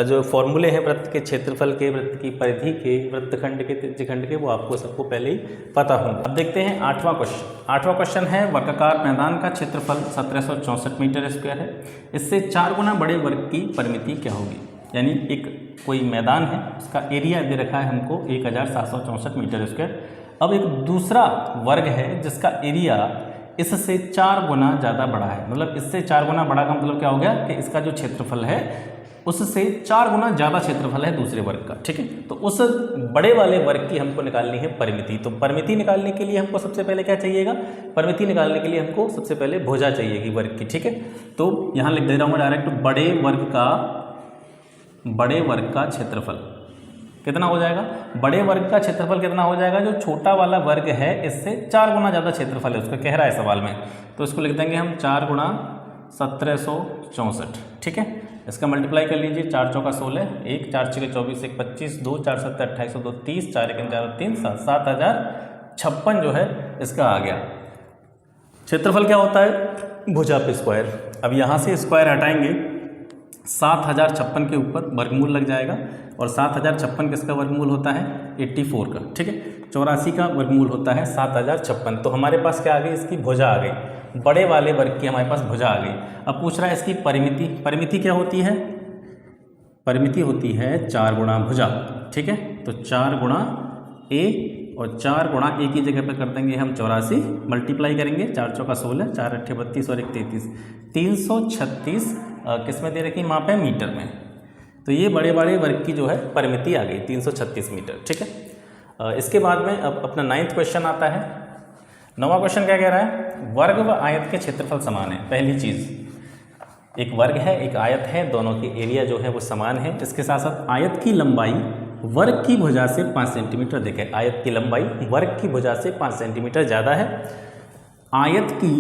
जो फॉर्मूले हैं वृत्त के क्षेत्रफल के, वृत्त की परिधि के, वृत्तखंड के, त्रिज्यखंड के, वो आपको सबको पहले ही पता होंगे। अब देखते हैं 8वां क्वेश्चन। 8वां क्वेश्चन है वर्गाकार मैदान का क्षेत्रफल 1764 मीटर स्क्वायर है, इससे 4 गुना बड़े वर्ग की परिमिति क्या होगी। यानी एक कोई मैदान है, उसका एरिया दे रखा है हमको 1764 मीटर स्क्वायर। अब एक दूसरा वर्ग है जिसका एरिया इससे 4 गुना ज़्यादा बड़ा है, मतलब इससे 4 गुना बड़ा का मतलब क्या हो गया कि इसका जो क्षेत्रफल है उससे 4 गुना ज़्यादा क्षेत्रफल है दूसरे वर्ग का। ठीक है, तो उस बड़े वाले वर्ग की हमको निकालनी है परिमिति। तो परिमिति निकालने के लिए हमको सबसे पहले क्या चाहिएगा, परिमिति निकालने के लिए हमको सबसे पहले भुजा चाहिएगी वर्ग की। ठीक है, तो यहाँ लिख दे रहा हूँ मैं डायरेक्ट, बड़े वर्ग का क्षेत्रफल कितना हो जाएगा। बड़े वर्ग का क्षेत्रफल कितना हो जाएगा, जो छोटा वाला वर्ग है इससे 4 गुना ज़्यादा क्षेत्रफल है उसका कह रहा है सवाल में, तो इसको लिख देंगे हम 4 गुणा 1764। ठीक है, इसका मल्टीप्लाई कर लीजिए, 4 चौका 16, 1 4 6 24, 1 25, 2 4 7 28, 2 30, 4 1 4 3 7, 7056 जो है इसका आ गया। क्षेत्रफल क्या होता है, भुजा पे स्क्वायर। अब यहाँ से स्क्वायर हटाएंगे, 7056 के ऊपर वर्गमूल लग जाएगा और 7056 किसका वर्गमूल होता है, 84 का। ठीक है, 84 का वर्गमूल होता है 7056। तो हमारे पास क्या आ गई, इसकी भुजा आ गई, बड़े वाले वर्ग की हमारे पास भुजा आ गई। अब पूछ रहा है इसकी परिमिति। परिमिति क्या होती है, परिमिति होती है 4 गुणा भुजा। ठीक है, तो 4 गुणा ए और 4 गुणा ए की जगह पे कर देंगे हम 84, मल्टीप्लाई करेंगे, 4 चौका 16, 4 8 32 और 1 33, 336 किस में दे रखी, वहाँ पे मीटर में। तो ये बड़े बड़े वर्ग की जो है परिमिति आ गई 336 मीटर। ठीक है, इसके बाद में अब अपना 9वां क्वेश्चन आता है। 9वां क्वेश्चन क्या कह रहा है, वर्ग व आयत के क्षेत्रफल समान है। पहली चीज़ एक वर्ग है एक आयत है, दोनों की एरिया जो है वो समान है। इसके साथ साथ आयत की लंबाई वर्ग की भुजा से 5 सेंटीमीटर, देखें आयत की लंबाई वर्ग की भुजा से 5 सेंटीमीटर ज़्यादा है। आयत की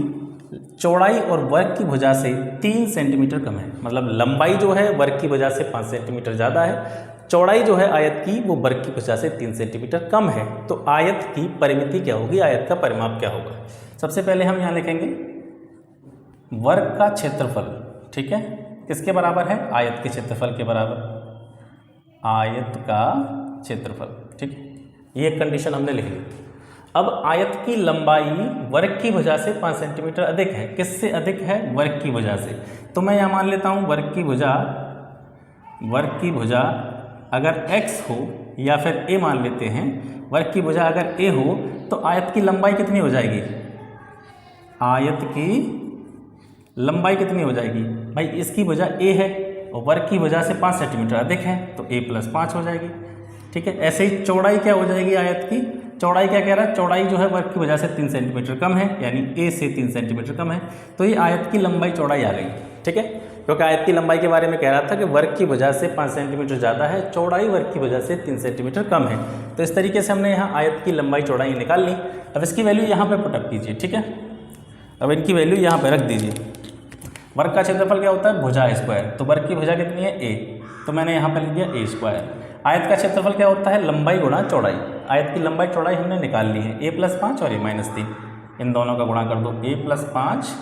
चौड़ाई और वर्ग की भुजा से 3 सेंटीमीटर कम है, मतलब लंबाई जो है वर्ग की भुजा से 5 सेंटीमीटर ज़्यादा है, चौड़ाई जो है आयत की वो वर्ग की भुजा से 3 सेंटीमीटर कम है। तो आयत की परिमिति क्या होगी, आयत का परिमाप क्या होगा। सबसे पहले हम यहाँ लिखेंगे वर्ग का क्षेत्रफल, ठीक है, किसके बराबर है, आयत के क्षेत्रफल के बराबर, आयत का क्षेत्रफल, ठीक है, ये एक कंडीशन हमने लिख ली। अब आयत की लंबाई वर्ग की भुजा से 5 सेंटीमीटर अधिक है, किससे अधिक है, वर्ग की भुजा से। तो मैं यहाँ मान लेता हूँ वर्ग की भुजा अगर x हो या फिर a मान लेते हैं, वर्ग की भुजा अगर a हो तो आयत की लंबाई कितनी हो जाएगी, आयत की लंबाई कितनी हो जाएगी भाई, इसकी भुजा a है और वर्ग की भुजा से 5 सेंटीमीटर अधिक है तो a + 5 हो जाएगी, ठीक है। ऐसे ही चौड़ाई क्या हो जाएगी, आयत की चौड़ाई क्या कह रहा है, चौड़ाई जो है वर्ग की वजह से 3 सेंटीमीटर कम है, यानी a से 3 सेंटीमीटर कम है, तो ये आयत की लंबाई चौड़ाई आ गई, ठीक है। क्योंकि आयत की लंबाई के बारे में कह रहा था कि वर्ग की वजह से 5 सेंटीमीटर ज़्यादा है, चौड़ाई वर्ग की वजह से 3 सेंटीमीटर कम है। तो इस तरीके से हमने यहाँ आयत की लंबाई चौड़ाई निकाल ली। अब इसकी वैल्यू यहाँ पर पुटअप कीजिए, ठीक है। अब इनकी वैल्यू यहाँ पर रख दीजिए। वर्ग का क्षेत्रफल क्या होता है, भुजा स्क्वायर, तो वर्ग की भुजा कितनी है a, तो मैंने यहाँ पर लिख दिया a स्क्वायर। आयत का क्षेत्रफल क्या होता है, लंबाई गुणा चौड़ाई, आयत की लंबाई चौड़ाई हमने निकाल ली है, a + 5 और a - 3, इन दोनों का गुणा कर दो, a + 5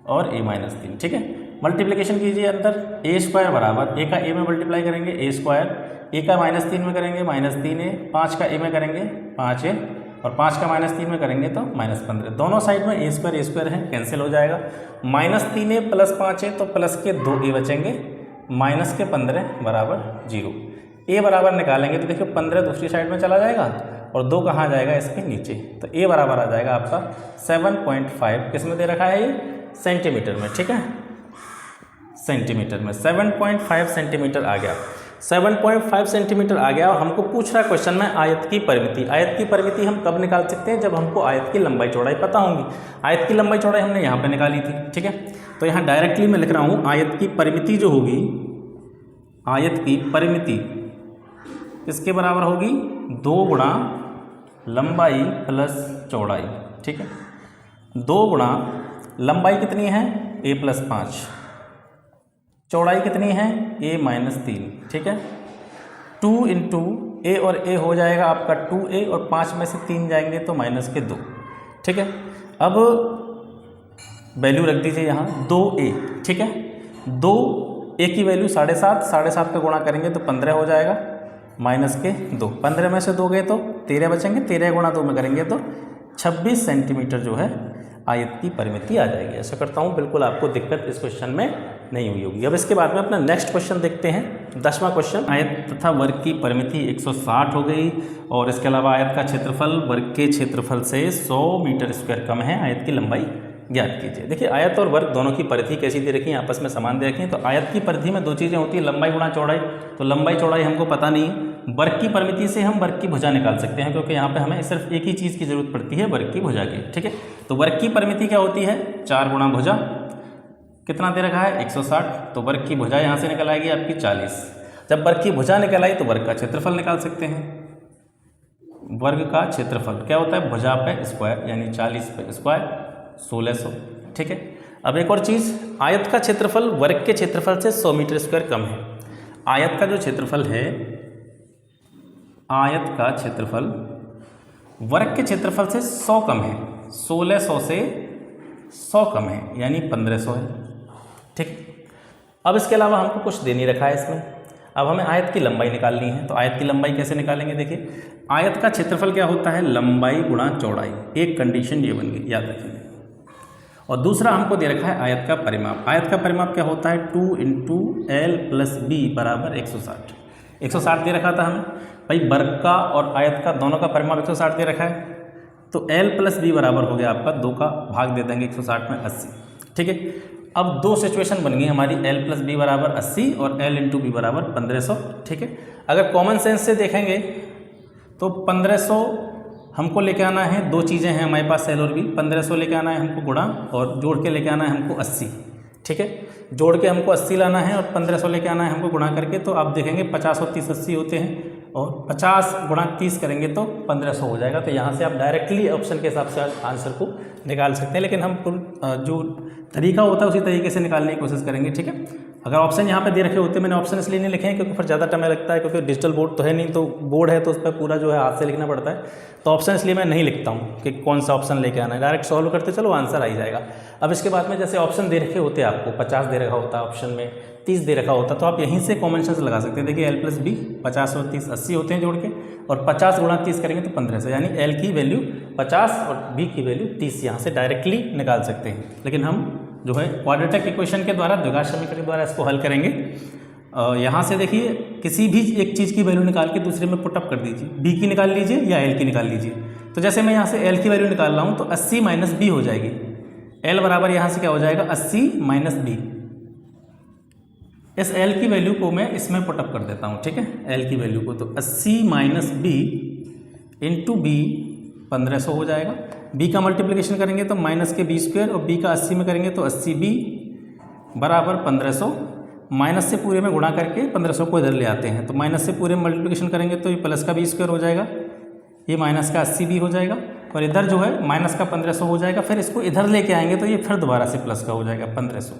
और a - 3, ठीक है। मल्टीप्लिकेशन कीजिए अंदर, a स्क्वायर बराबर a का a में मल्टीप्लाई करेंगे a स्क्वायर, a का -3 में करेंगे -3a, 5 का a में करेंगे 5a और 5 का -3 में करेंगे तो -15, दोनों साइड में a स्क्वायर है, कैंसिल हो जाएगा। -3a + 5a तो प्लस के 2a बचेंगे, माइनस के 15 बराबर 0। a बराबर निकालेंगे तो देखिए 15 दूसरी साइड में चला जाएगा और 2 कहाँ जाएगा, इसके नीचे, तो a बराबर आ जाएगा आपका 7.5, किस में दे रखा है ये, सेंटीमीटर में, ठीक है, सेंटीमीटर में 7.5 सेंटीमीटर आ गया, 7.5 सेंटीमीटर आ गया। और हमको पूछ रहा क्वेश्चन में आयत की परिमिति। आयत की परिमिति हम कब निकाल सकते हैं, जब हमको आयत की लंबाई चौड़ाई पता होंगी। आयत की लंबाई चौड़ाई हमने यहाँ पे निकाली थी, ठीक है। तो यहाँ डायरेक्टली मैं लिख रहा हूँ आयत की परिमिति जो होगी, आयत की परिमिति किसके बराबर होगी, 2 गुणा लंबाई प्लस चौड़ाई, ठीक है। 2 गुणा लंबाई कितनी है, a + 5, चौड़ाई कितनी है, a - 3, ठीक है। 2 × a और a हो जाएगा आपका 2a और 5 में से 3 जाएंगे तो -2, ठीक है। अब वैल्यू रख दीजिए यहाँ 2a, ठीक है। 2a की वैल्यू 7.5, 7.5 का गुणा करेंगे तो 15 हो जाएगा, -2, 15 में से 2 गए तो 13 बचेंगे, 13 गुणा 2 में करेंगे तो 26 सेंटीमीटर जो है आयत की परिमिति आ जाएगी। ऐसा करता हूँ, बिल्कुल आपको दिक्कत इस क्वेश्चन में नहीं हुई होगी। अब इसके बाद में अपना नेक्स्ट क्वेश्चन देखते हैं, 10वां क्वेश्चन। आयत तथा वर्ग की परिमिति 160 हो गई और इसके अलावा आयत का क्षेत्रफल वर्ग के क्षेत्रफल से 100 मीटर स्क्वायर कम है, आयत की लंबाई ज्ञात कीजिए। देखिए आयत और वर्ग दोनों की परिधि कैसी दे रखी है, आपस में समान दे रखी है। तो आयत की परिधि में 2 चीज़ें होती है, लंबाई गुणा चौड़ाई, तो लंबाई चौड़ाई हमको पता नहीं है। वर्ग की परिमिति से हम वर्ग की भुजा निकाल सकते हैं, क्योंकि यहाँ पे हमें सिर्फ एक ही चीज़ की जरूरत पड़ती है, वर्ग की भुजा की, ठीक है। तो वर्ग की परिमिति क्या होती है, 4 गुणा भुजा, कितना दे रखा है 160, तो वर्ग की भुजा यहाँ से निकल आएगी आपकी 40। जब वर्ग की भुजा निकल आई तो वर्ग का क्षेत्रफल निकाल सकते हैं। वर्ग का क्षेत्रफल क्या होता है, भुजा पे स्क्वायर, यानी 40 पे स्क्वायर 1600, ठीक है। अब एक और चीज़, आयत का क्षेत्रफल वर्ग के क्षेत्रफल से 100 मीटर स्क्वायर कम है। आयत का जो क्षेत्रफल है, आयत का क्षेत्रफल वर्ग के क्षेत्रफल से 100 कम है, 1600 से 100 कम है, यानी 1500 है, ठीक। अब इसके अलावा हमको कुछ दे नहीं रखा है इसमें। अब हमें आयत की लंबाई निकालनी है, तो आयत की लंबाई कैसे निकालेंगे, देखिए आयत का क्षेत्रफल क्या होता है, लंबाई गुणा चौड़ाई, एक कंडीशन ये बन गई, याद रखेंगे। और दूसरा हमको दे रखा है आयत का परिमाप। आयत का परिमाप क्या होता है, 2 × l + b बराबर 160। 160 दे रखा था हमें भाई, वर्ग का और आयत का दोनों का परिमाप 160 दे रखा है, तो l + b बराबर हो गया आपका 2 का भाग दे देंगे 160 में 80, ठीक है। अब 2 सिचुएशन बन गई हमारी, l + b बराबर 80 और l × b बराबर 1500, ठीक है। अगर कॉमन सेंस से देखेंगे तो 1500 हमको लेके आना है, 2 चीज़ें हैं हमारे पास, l और b, 1500 लेके आना है हमको गुणा और जोड़ के लेके आना है हमको 80, ठीक है। जोड़ के हमको 80 लाना है और 1500 लेके आना है हमको गुणा करके। तो आप देखेंगे 50 और 30 80 होते हैं, और 50 गुणा 30 करेंगे तो 1500 हो जाएगा। तो यहाँ से आप डायरेक्टली ऑप्शन के हिसाब से आंसर को निकाल सकते हैं, लेकिन हम जो तरीका होता है उसी तरीके से निकालने की कोशिश करेंगे, ठीक है। अगर ऑप्शन यहाँ पे दे रखे होते, मैंने ऑप्शन इसलिए नहीं लिखे हैं क्योंकि फिर ज़्यादा टाइम लगता है, क्योंकि डिजिटल बोर्ड तो है नहीं, तो बोर्ड है तो उस पर पूरा जो है हाथ से लिखना पड़ता है। तो ऑप्शन इसलिए मैं नहीं लिखता हूँ कि कौन सा ऑप्शन लेके आना है, डायरेक्ट सॉल्व करते चलो आंसर आ ही जाएगा। अब इसके बाद में जैसे ऑप्शन दे रखे होते हैं आपको, 50 दे रखा होता है ऑप्शन में, 30 दे रखा होता, तो आप यहीं से कॉमन सेंस लगा सकते हैं। देखिए l + b 50 और 30 80 होते हैं जोड़ के, और 50 गुणा 30 करेंगे तो 1500, यानी l की वैल्यू 50 और b की वैल्यू 30 यहाँ से डायरेक्टली निकाल सकते हैं। लेकिन हम जो है क्वाड्रेटिक इक्वेशन के द्वारा, द्विघात समीकरण के द्वारा इसको हल करेंगे। यहाँ से देखिए किसी भी एक चीज़ की वैल्यू निकाल के दूसरे में पुटअप कर दीजिए, b की निकाल लीजिए या l की निकाल लीजिए। तो जैसे मैं यहाँ से l की वैल्यू निकाल रहा हूँ तो 80 - b हो जाएगी। l बराबर यहाँ से क्या हो जाएगा 80 - b। इस l की वैल्यू को मैं इसमें पुटअप कर देता हूँ, ठीक है, l की वैल्यू को। तो 80 - b इंटू b 1500 हो जाएगा। b का मल्टीप्लिकेशन करेंगे तो माइनस के b² और b का 80 में करेंगे तो 80b बराबर 1500। माइनस से पूरे में गुणा करके 1500 को इधर ले आते हैं, तो माइनस से पूरे में मल्टीप्लिकेशन करेंगे तो ये प्लस का b² हो जाएगा, ये माइनस का 80b हो जाएगा, और इधर जो है माइनस का 1500 हो जाएगा। फिर इसको इधर लेके आएंगे तो ये फिर दोबारा से प्लस का हो जाएगा 1500,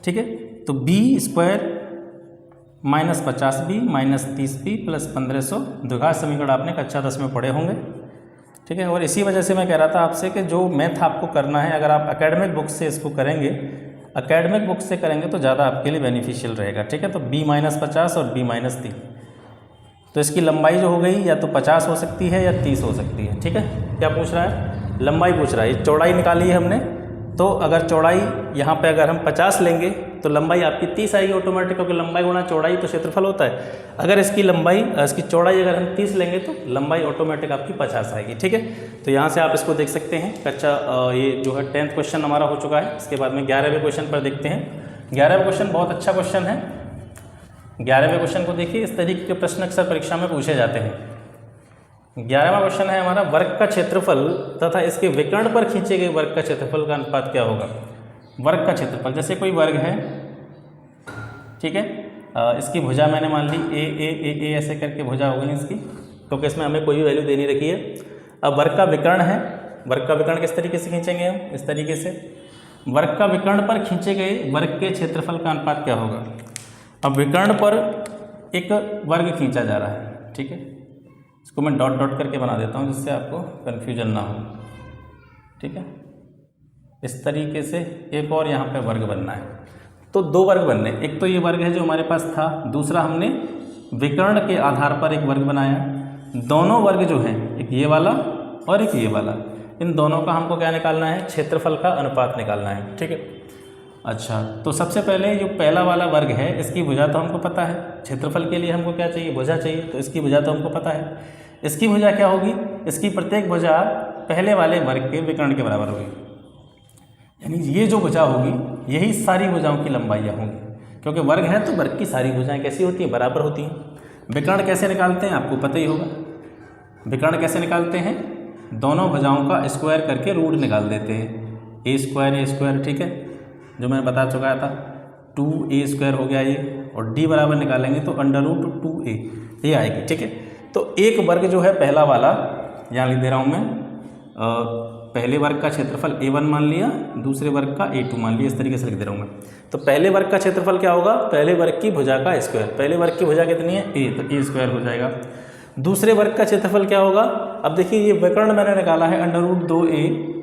ठीक है। तो b² - 50b - 30b + 1500 द्विघात समीकरण आपने कक्षा 10 में पढ़े होंगे, ठीक है। और इसी वजह से मैं कह रहा था आपसे कि जो मैथ आपको करना है, अगर आप एकेडमिक बुक से इसको करेंगे, एकेडमिक बुक से करेंगे तो ज़्यादा आपके लिए बेनिफिशियल रहेगा, ठीक है। तो b - 50 और b - 3, तो इसकी लंबाई जो हो गई या तो 50 हो सकती है या 30 हो सकती है, ठीक है। क्या पूछ रहा है, लंबाई पूछ रहा है। चौड़ाई निकाली है हमने, तो अगर चौड़ाई यहाँ पे अगर हम 50 लेंगे तो लंबाई आपकी 30 आएगी ऑटोमेटिक, क्योंकि लंबाई गुणा चौड़ाई तो क्षेत्रफल होता है। अगर इसकी चौड़ाई अगर हम 30 लेंगे तो लंबाई ऑटोमेटिक आपकी 50 आएगी, ठीक है। तो यहाँ से आप इसको देख सकते हैं। कक्षा ये जो है 10th क्वेश्चन हमारा हो चुका है। इसके बाद में 11वें क्वेश्चन पर देखते हैं। 11वां क्वेश्चन बहुत अच्छा क्वेश्चन है। 11वें क्वेश्चन को देखिए, इस तरीके के प्रश्न अक्सर परीक्षा में पूछे जाते हैं। 11वां क्वेश्चन है हमारा, वर्ग का क्षेत्रफल तथा इसके विकर्ण पर खींचे गए वर्ग का क्षेत्रफल का अनुपात क्या होगा। वर्ग का क्षेत्रफल, जैसे कोई वर्ग है, ठीक है, इसकी भुजा मैंने मान ली ए ऐसे करके भुजा हो गई इसकी, क्योंकि इसमें हमें कोई भी वैल्यू दे नहीं रखी है। अब वर्ग का विकर्ण है, वर्ग का विकर्ण किस तरीके से खींचेंगे हम, इस तरीके से। वर्ग का विकर्ण पर खींचे गए वर्ग के क्षेत्रफल का अनुपात क्या होगा। अब विकर्ण पर एक वर्ग खींचा जा रहा है, ठीक है, इसको मैं डॉट डॉट करके बना देता हूँ जिससे आपको कन्फ्यूजन ना हो, ठीक है। इस तरीके से एक और यहाँ पे वर्ग बनना है, तो दो वर्ग बनने, एक तो ये वर्ग है जो हमारे पास था, दूसरा हमने विकर्ण के आधार पर एक वर्ग बनाया। दोनों वर्ग जो हैं, एक ये वाला और एक ये वाला, इन दोनों का हमको क्या निकालना है, क्षेत्रफल का अनुपात निकालना है, ठीक है। अच्छा, तो सबसे पहले जो पहला वाला वर्ग है, इसकी भुजा तो हमको पता है, क्षेत्रफल के लिए हमको क्या चाहिए, भुजा चाहिए, तो इसकी भुजा तो हमको पता है। इसकी भुजा क्या होगी, इसकी प्रत्येक भुजा पहले वाले वर्ग के विकर्ण के बराबर होगी, यानी ये जो भुजा होगी यही सारी भुजाओं की लंबाइयाँ होंगी, क्योंकि वर्ग है तो वर्ग की सारी भुजाएं कैसी होती हैं, बराबर होती हैं। विकर्ण कैसे निकालते हैं आपको पता ही होगा। विकर्ण कैसे निकालते हैं, दोनों भुजाओं का स्क्वायर करके रूट निकाल देते हैं, ए स्क्वायर, ठीक है, जो मैंने बता चुका था। 2a² हो गया ये, और d बराबर निकालेंगे तो √2a ये आएगी, ठीक है। तो एक वर्ग जो है पहला वाला, यहाँ लिख दे रहा हूँ मैं, पहले वर्ग का क्षेत्रफल a1 मान लिया, दूसरे वर्ग का a2 मान लिया, इस तरीके से लिख दे रहा हूँ मैं। तो पहले वर्ग का क्षेत्रफल क्या होगा, पहले वर्ग की भुजा का स्क्वायर, पहले वर्ग की भुजा कितनी है a, तो a² हो जाएगा। दूसरे वर्ग का क्षेत्रफल क्या होगा, अब देखिए ये विकर्ण मैंने निकाला है √2a,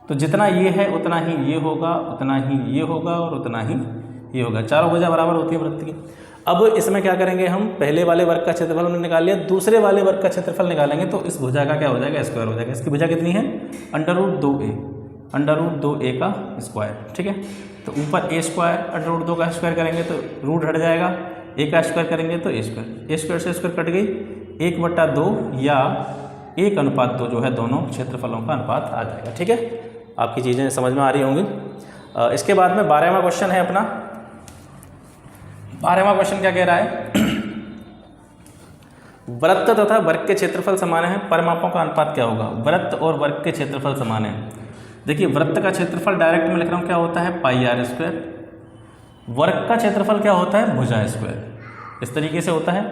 तो जितना ये है उतना ही ये होगा, उतना ही ये होगा और उतना ही ये होगा, चारों भुजा बराबर होती है वृत्त की। अब इसमें क्या करेंगे हम, पहले वाले वर्ग का क्षेत्रफल हमने निकाल लिया, दूसरे वाले वर्ग का क्षेत्रफल निकालेंगे तो इस भुजा का क्या हो जाएगा, स्क्वायर हो जाएगा। इसकी भुजा कितनी है, √2a का स्क्वायर, ठीक है। तो ऊपर a² √2 का स्क्वायर करेंगे तो रूट हट जाएगा, a का स्क्वायर करेंगे तो a² से स्क्वायर कट गई, 1/2 या 1:2 जो है दोनों क्षेत्रफलों का अनुपात आ जाएगा, ठीक है। आपकी चीज़ें समझ में आ रही होंगी। इसके बाद में 12वां क्वेश्चन है अपना। 12वां क्वेश्चन क्या कह रहा है, वृत्त तथा वर्ग के क्षेत्रफल समान है, परिमापों का अनुपात क्या होगा। वृत्त और वर्ग के क्षेत्रफल समान है, देखिए वृत्त का क्षेत्रफल डायरेक्ट में लिख रहा हूँ क्या होता है, पाई आर स्क्वायर। वर्ग का क्षेत्रफल क्या होता है, भुजा स्क्वायर। इस तरीके से होता है।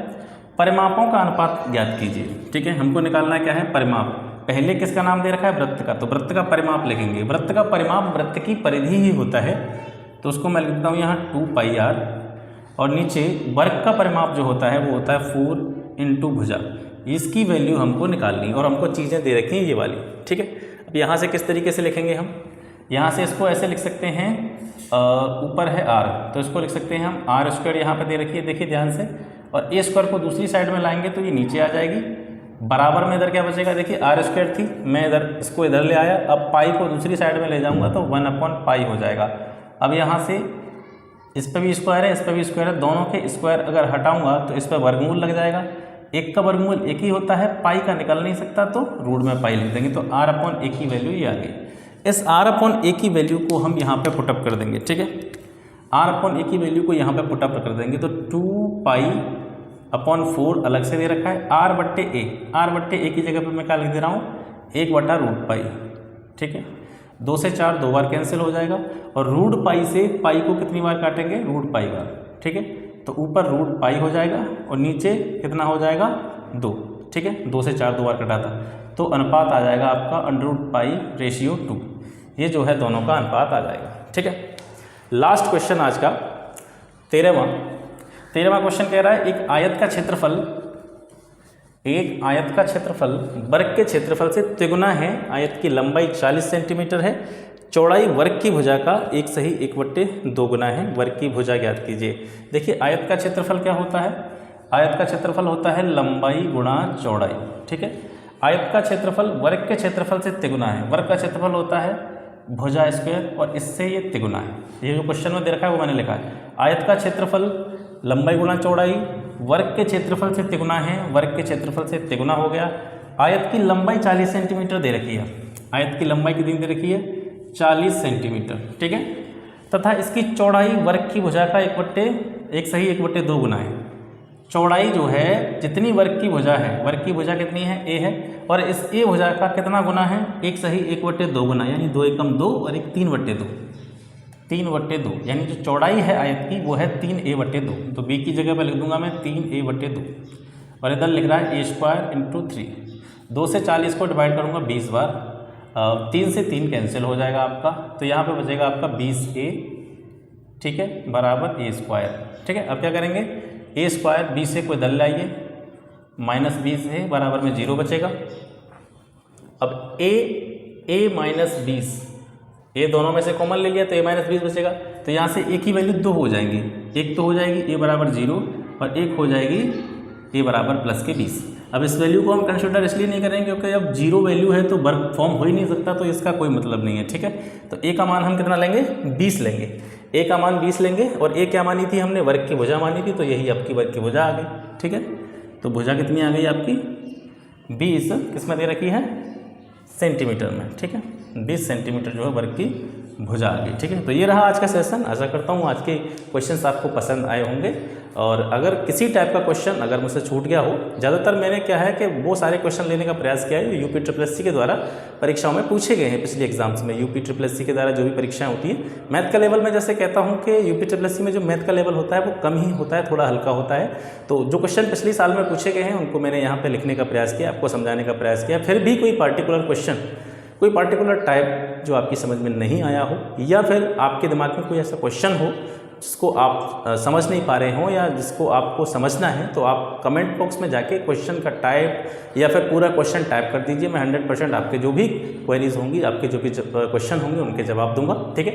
परिमापों का अनुपात ज्ञात कीजिए। ठीक है, हमको निकालना है क्या है, परिमाप। पहले किसका नाम दे रखा है, वृत्त का, तो वृत्त का परिमाप लिखेंगे। वृत्त का परिमाप वृत्त की परिधि ही होता है, तो उसको मैं लिखता हूँ यहाँ 2 पाई आर। और नीचे वर्ग का परिमाप जो होता है वो होता है 4 इंटू भुजा। इसकी वैल्यू हमको निकालनी और हमको चीज़ें दे रखी हैं ये वाली। ठीक है, अब यहाँ से किस तरीके से लिखेंगे हम, यहाँ से इसको ऐसे लिख सकते हैं, ऊपर है आर तो इसको लिख सकते हैं हम आर स्क्वायर, यहाँ पे दे रखी है देखिए ध्यान से, और ए स्क्वायर को दूसरी साइड में लाएंगे तो ये नीचे आ जाएगी। बराबर में इधर क्या बचेगा, देखिए आर स्क्वायर थी, मैं इधर इसको इधर ले आया, अब पाई को दूसरी साइड में ले जाऊंगा तो 1/पाई हो जाएगा। अब यहाँ से इस पर भी स्क्वायर है, इस पर भी स्क्वायर है, दोनों के स्क्वायर अगर हटाऊंगा तो इस पर वर्गमूल लग जाएगा। एक का वर्गमूल एक ही होता है, पाई का निकल नहीं सकता तो रूट में पाई लिख देंगे, तो r/a की वैल्यू ये आ गई। इस r/a की वैल्यू को हम यहाँ पे पुटअप कर देंगे। ठीक है, r/a की वैल्यू को यहाँ पे पुटअप कर देंगे तो 2 पाई/4 अलग से दे रखा है, r/a की जगह पे मैं क्या लिख दे रहा हूँ, 1/√पाई। ठीक है, 2 से 4 2 बार कैंसिल हो जाएगा, और रूट पाई से पाई को कितनी बार काटेंगे, रूट पाई बार। ठीक है, तो ऊपर रूट पाई हो जाएगा और नीचे कितना हो जाएगा, 2। ठीक है, 2 से 4 2 बार कटा था, तो अनुपात आ जाएगा आपका √पाई/2। ये जो है दोनों का अनुपात आ जाएगा। ठीक है, लास्ट क्वेश्चन आज का 13वां क्वेश्चन कह रहा है एक आयत का क्षेत्रफल वर्ग के क्षेत्रफल से तिगुना है। आयत की लंबाई 40 सेंटीमीटर है, चौड़ाई वर्ग की भुजा का 1/2 गुना है। वर्ग की भुजा ज्ञात कीजिए। देखिए आयत का क्षेत्रफल क्या होता है, आयत का क्षेत्रफल होता है लंबाई गुणा चौड़ाई। ठीक है, आयत का क्षेत्रफल वर्ग के क्षेत्रफल से तिगुना है। वर्ग का क्षेत्रफल होता है भुजा स्क्वायर और इससे ये तिगुना है। ये जो क्वेश्चन में दे रखा है वो मैंने लिखा है। आयत का क्षेत्रफल लंबाई गुणा चौड़ाई वर्ग के क्षेत्रफल से तिगुना है, वर्ग के क्षेत्रफल से तिगुना हो गया। आयत की लंबाई 40 सेंटीमीटर दे रखी है, आयत की लंबाई कितनी दे रखी है, 40 सेंटीमीटर। ठीक है, तथा इसकी चौड़ाई वर्ग की भुजा का 1/2 गुना है। चौड़ाई जो है जितनी वर्ग की भुजा है, वर्ग की भुजा कितनी है, a है, और इस a भुजा का कितना गुना है, 1/2 गुना, यानी 2 एकम 2 और 1 3/2, 3/2, यानी जो चौड़ाई है आयत की वो है 3a/2। तो b की जगह पर लिख दूंगा मैं 3a/2, और इधर लिख रहा है a² × 3। 2 से 40 को डिवाइड करूँगा 20 बार, 3 से 3 कैंसिल हो जाएगा आपका, तो यहाँ पे बचेगा आपका 20a। ठीक है, बराबर a²। ठीक है, अब क्या करेंगे, a² 20 से कोई दल लाइए, -20 है, बराबर में 0 बचेगा। अब a -20, a दोनों में से कॉमन ले लिया तो a-20 बचेगा, तो यहाँ से a की वैल्यू 2 हो जाएंगी। एक तो हो जाएगी a बराबर 0 और एक हो जाएगी a बराबर +20। अब इस वैल्यू को हम कंसिडर इसलिए नहीं करेंगे क्योंकि अब 0 वैल्यू है तो वर्ग फॉर्म हो ही नहीं सकता, तो इसका कोई मतलब नहीं है। ठीक है, तो a का मान हम कितना लेंगे, 20 लेंगे। a का मान 20 लेंगे, और a क्या मानी थी हमने, वर्ग की भुजा मानी थी, तो यही आपकी वर्ग की भुजा आ गई। ठीक है, तो भुजा कितनी आ गई आपकी, 20 किस में दे रखी है, सेंटीमीटर में। ठीक है, 20 सेंटीमीटर जो है वर्ग की भुजा आ गई। ठीक है, तो ये रहा आज का सेशन। आशा करता हूँ आज के क्वेश्चंस आपको पसंद आए होंगे, और अगर किसी टाइप का क्वेश्चन अगर मुझसे छूट गया हो, ज़्यादातर मैंने क्या है कि वो सारे क्वेश्चन लेने का प्रयास किया है यूपी SSSC के द्वारा परीक्षाओं में पूछे गए हैं। पिछले एग्जाम्स में यूपी SSSC के द्वारा जो भी परीक्षाएं होती है, मैथ का लेवल में जैसे कहता हूँ कि यूपी SSSC में जो मैथ का लेवल होता है वो कम ही होता है, थोड़ा हल्का होता है। तो जो क्वेश्चन पिछले साल में पूछे गए हैं उनको मैंने यहाँ पर लिखने का प्रयास किया, आपको समझाने का प्रयास किया। फिर भी कोई पार्टिकुलर क्वेश्चन, कोई पार्टिकुलर टाइप जो आपकी समझ में नहीं आया हो, या फिर आपके दिमाग में कोई ऐसा क्वेश्चन हो जिसको आप समझ नहीं पा रहे हो या जिसको आपको समझना है, तो आप कमेंट बॉक्स में जाके क्वेश्चन का टाइप या फिर पूरा क्वेश्चन टाइप कर दीजिए। मैं 100% आपके जो भी क्वेरीज होंगी, आपके जो भी क्वेश्चन होंगे उनके जवाब दूंगा। ठीक है,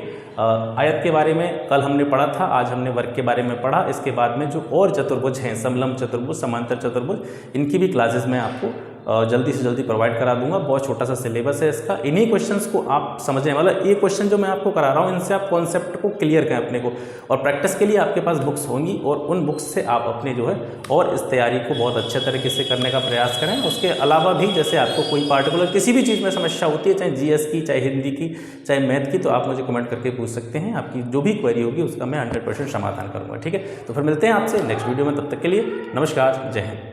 आयत के बारे में कल हमने पढ़ा था, आज हमने वर्ग के बारे में पढ़ा। इसके बाद में जो और चतुर्भुज हैं, समलंब चतुर्भुज, समांतर चतुर्भुज, इनकी भी क्लासेस मैं आपको जल्दी से जल्दी प्रोवाइड करा दूंगा। बहुत छोटा सा सिलेबस है इसका। इन्हीं क्वेश्चंस को आप समझने वाला, ये क्वेश्चन जो मैं आपको करा रहा हूँ इनसे आप कॉन्सेप्ट को क्लियर करें अपने को, और प्रैक्टिस के लिए आपके पास बुक्स होंगी, और उन बुक्स से आप अपने जो है और इस तैयारी को बहुत अच्छे तरीके से करने का प्रयास करें। उसके अलावा भी जैसे आपको कोई पार्टिकुलर किसी भी चीज़ में समस्या होती है, चाहे GS की, चाहे हिंदी की, चाहे मैथ की, तो आप मुझे कमेंट करके पूछ सकते हैं। आपकी जो भी क्वेरी होगी उसका मैं 100% समाधान करूँगा। ठीक है, तो फिर मिलते हैं आपसे नेक्स्ट वीडियो में, तब तक के लिए नमस्कार, जय हिंद।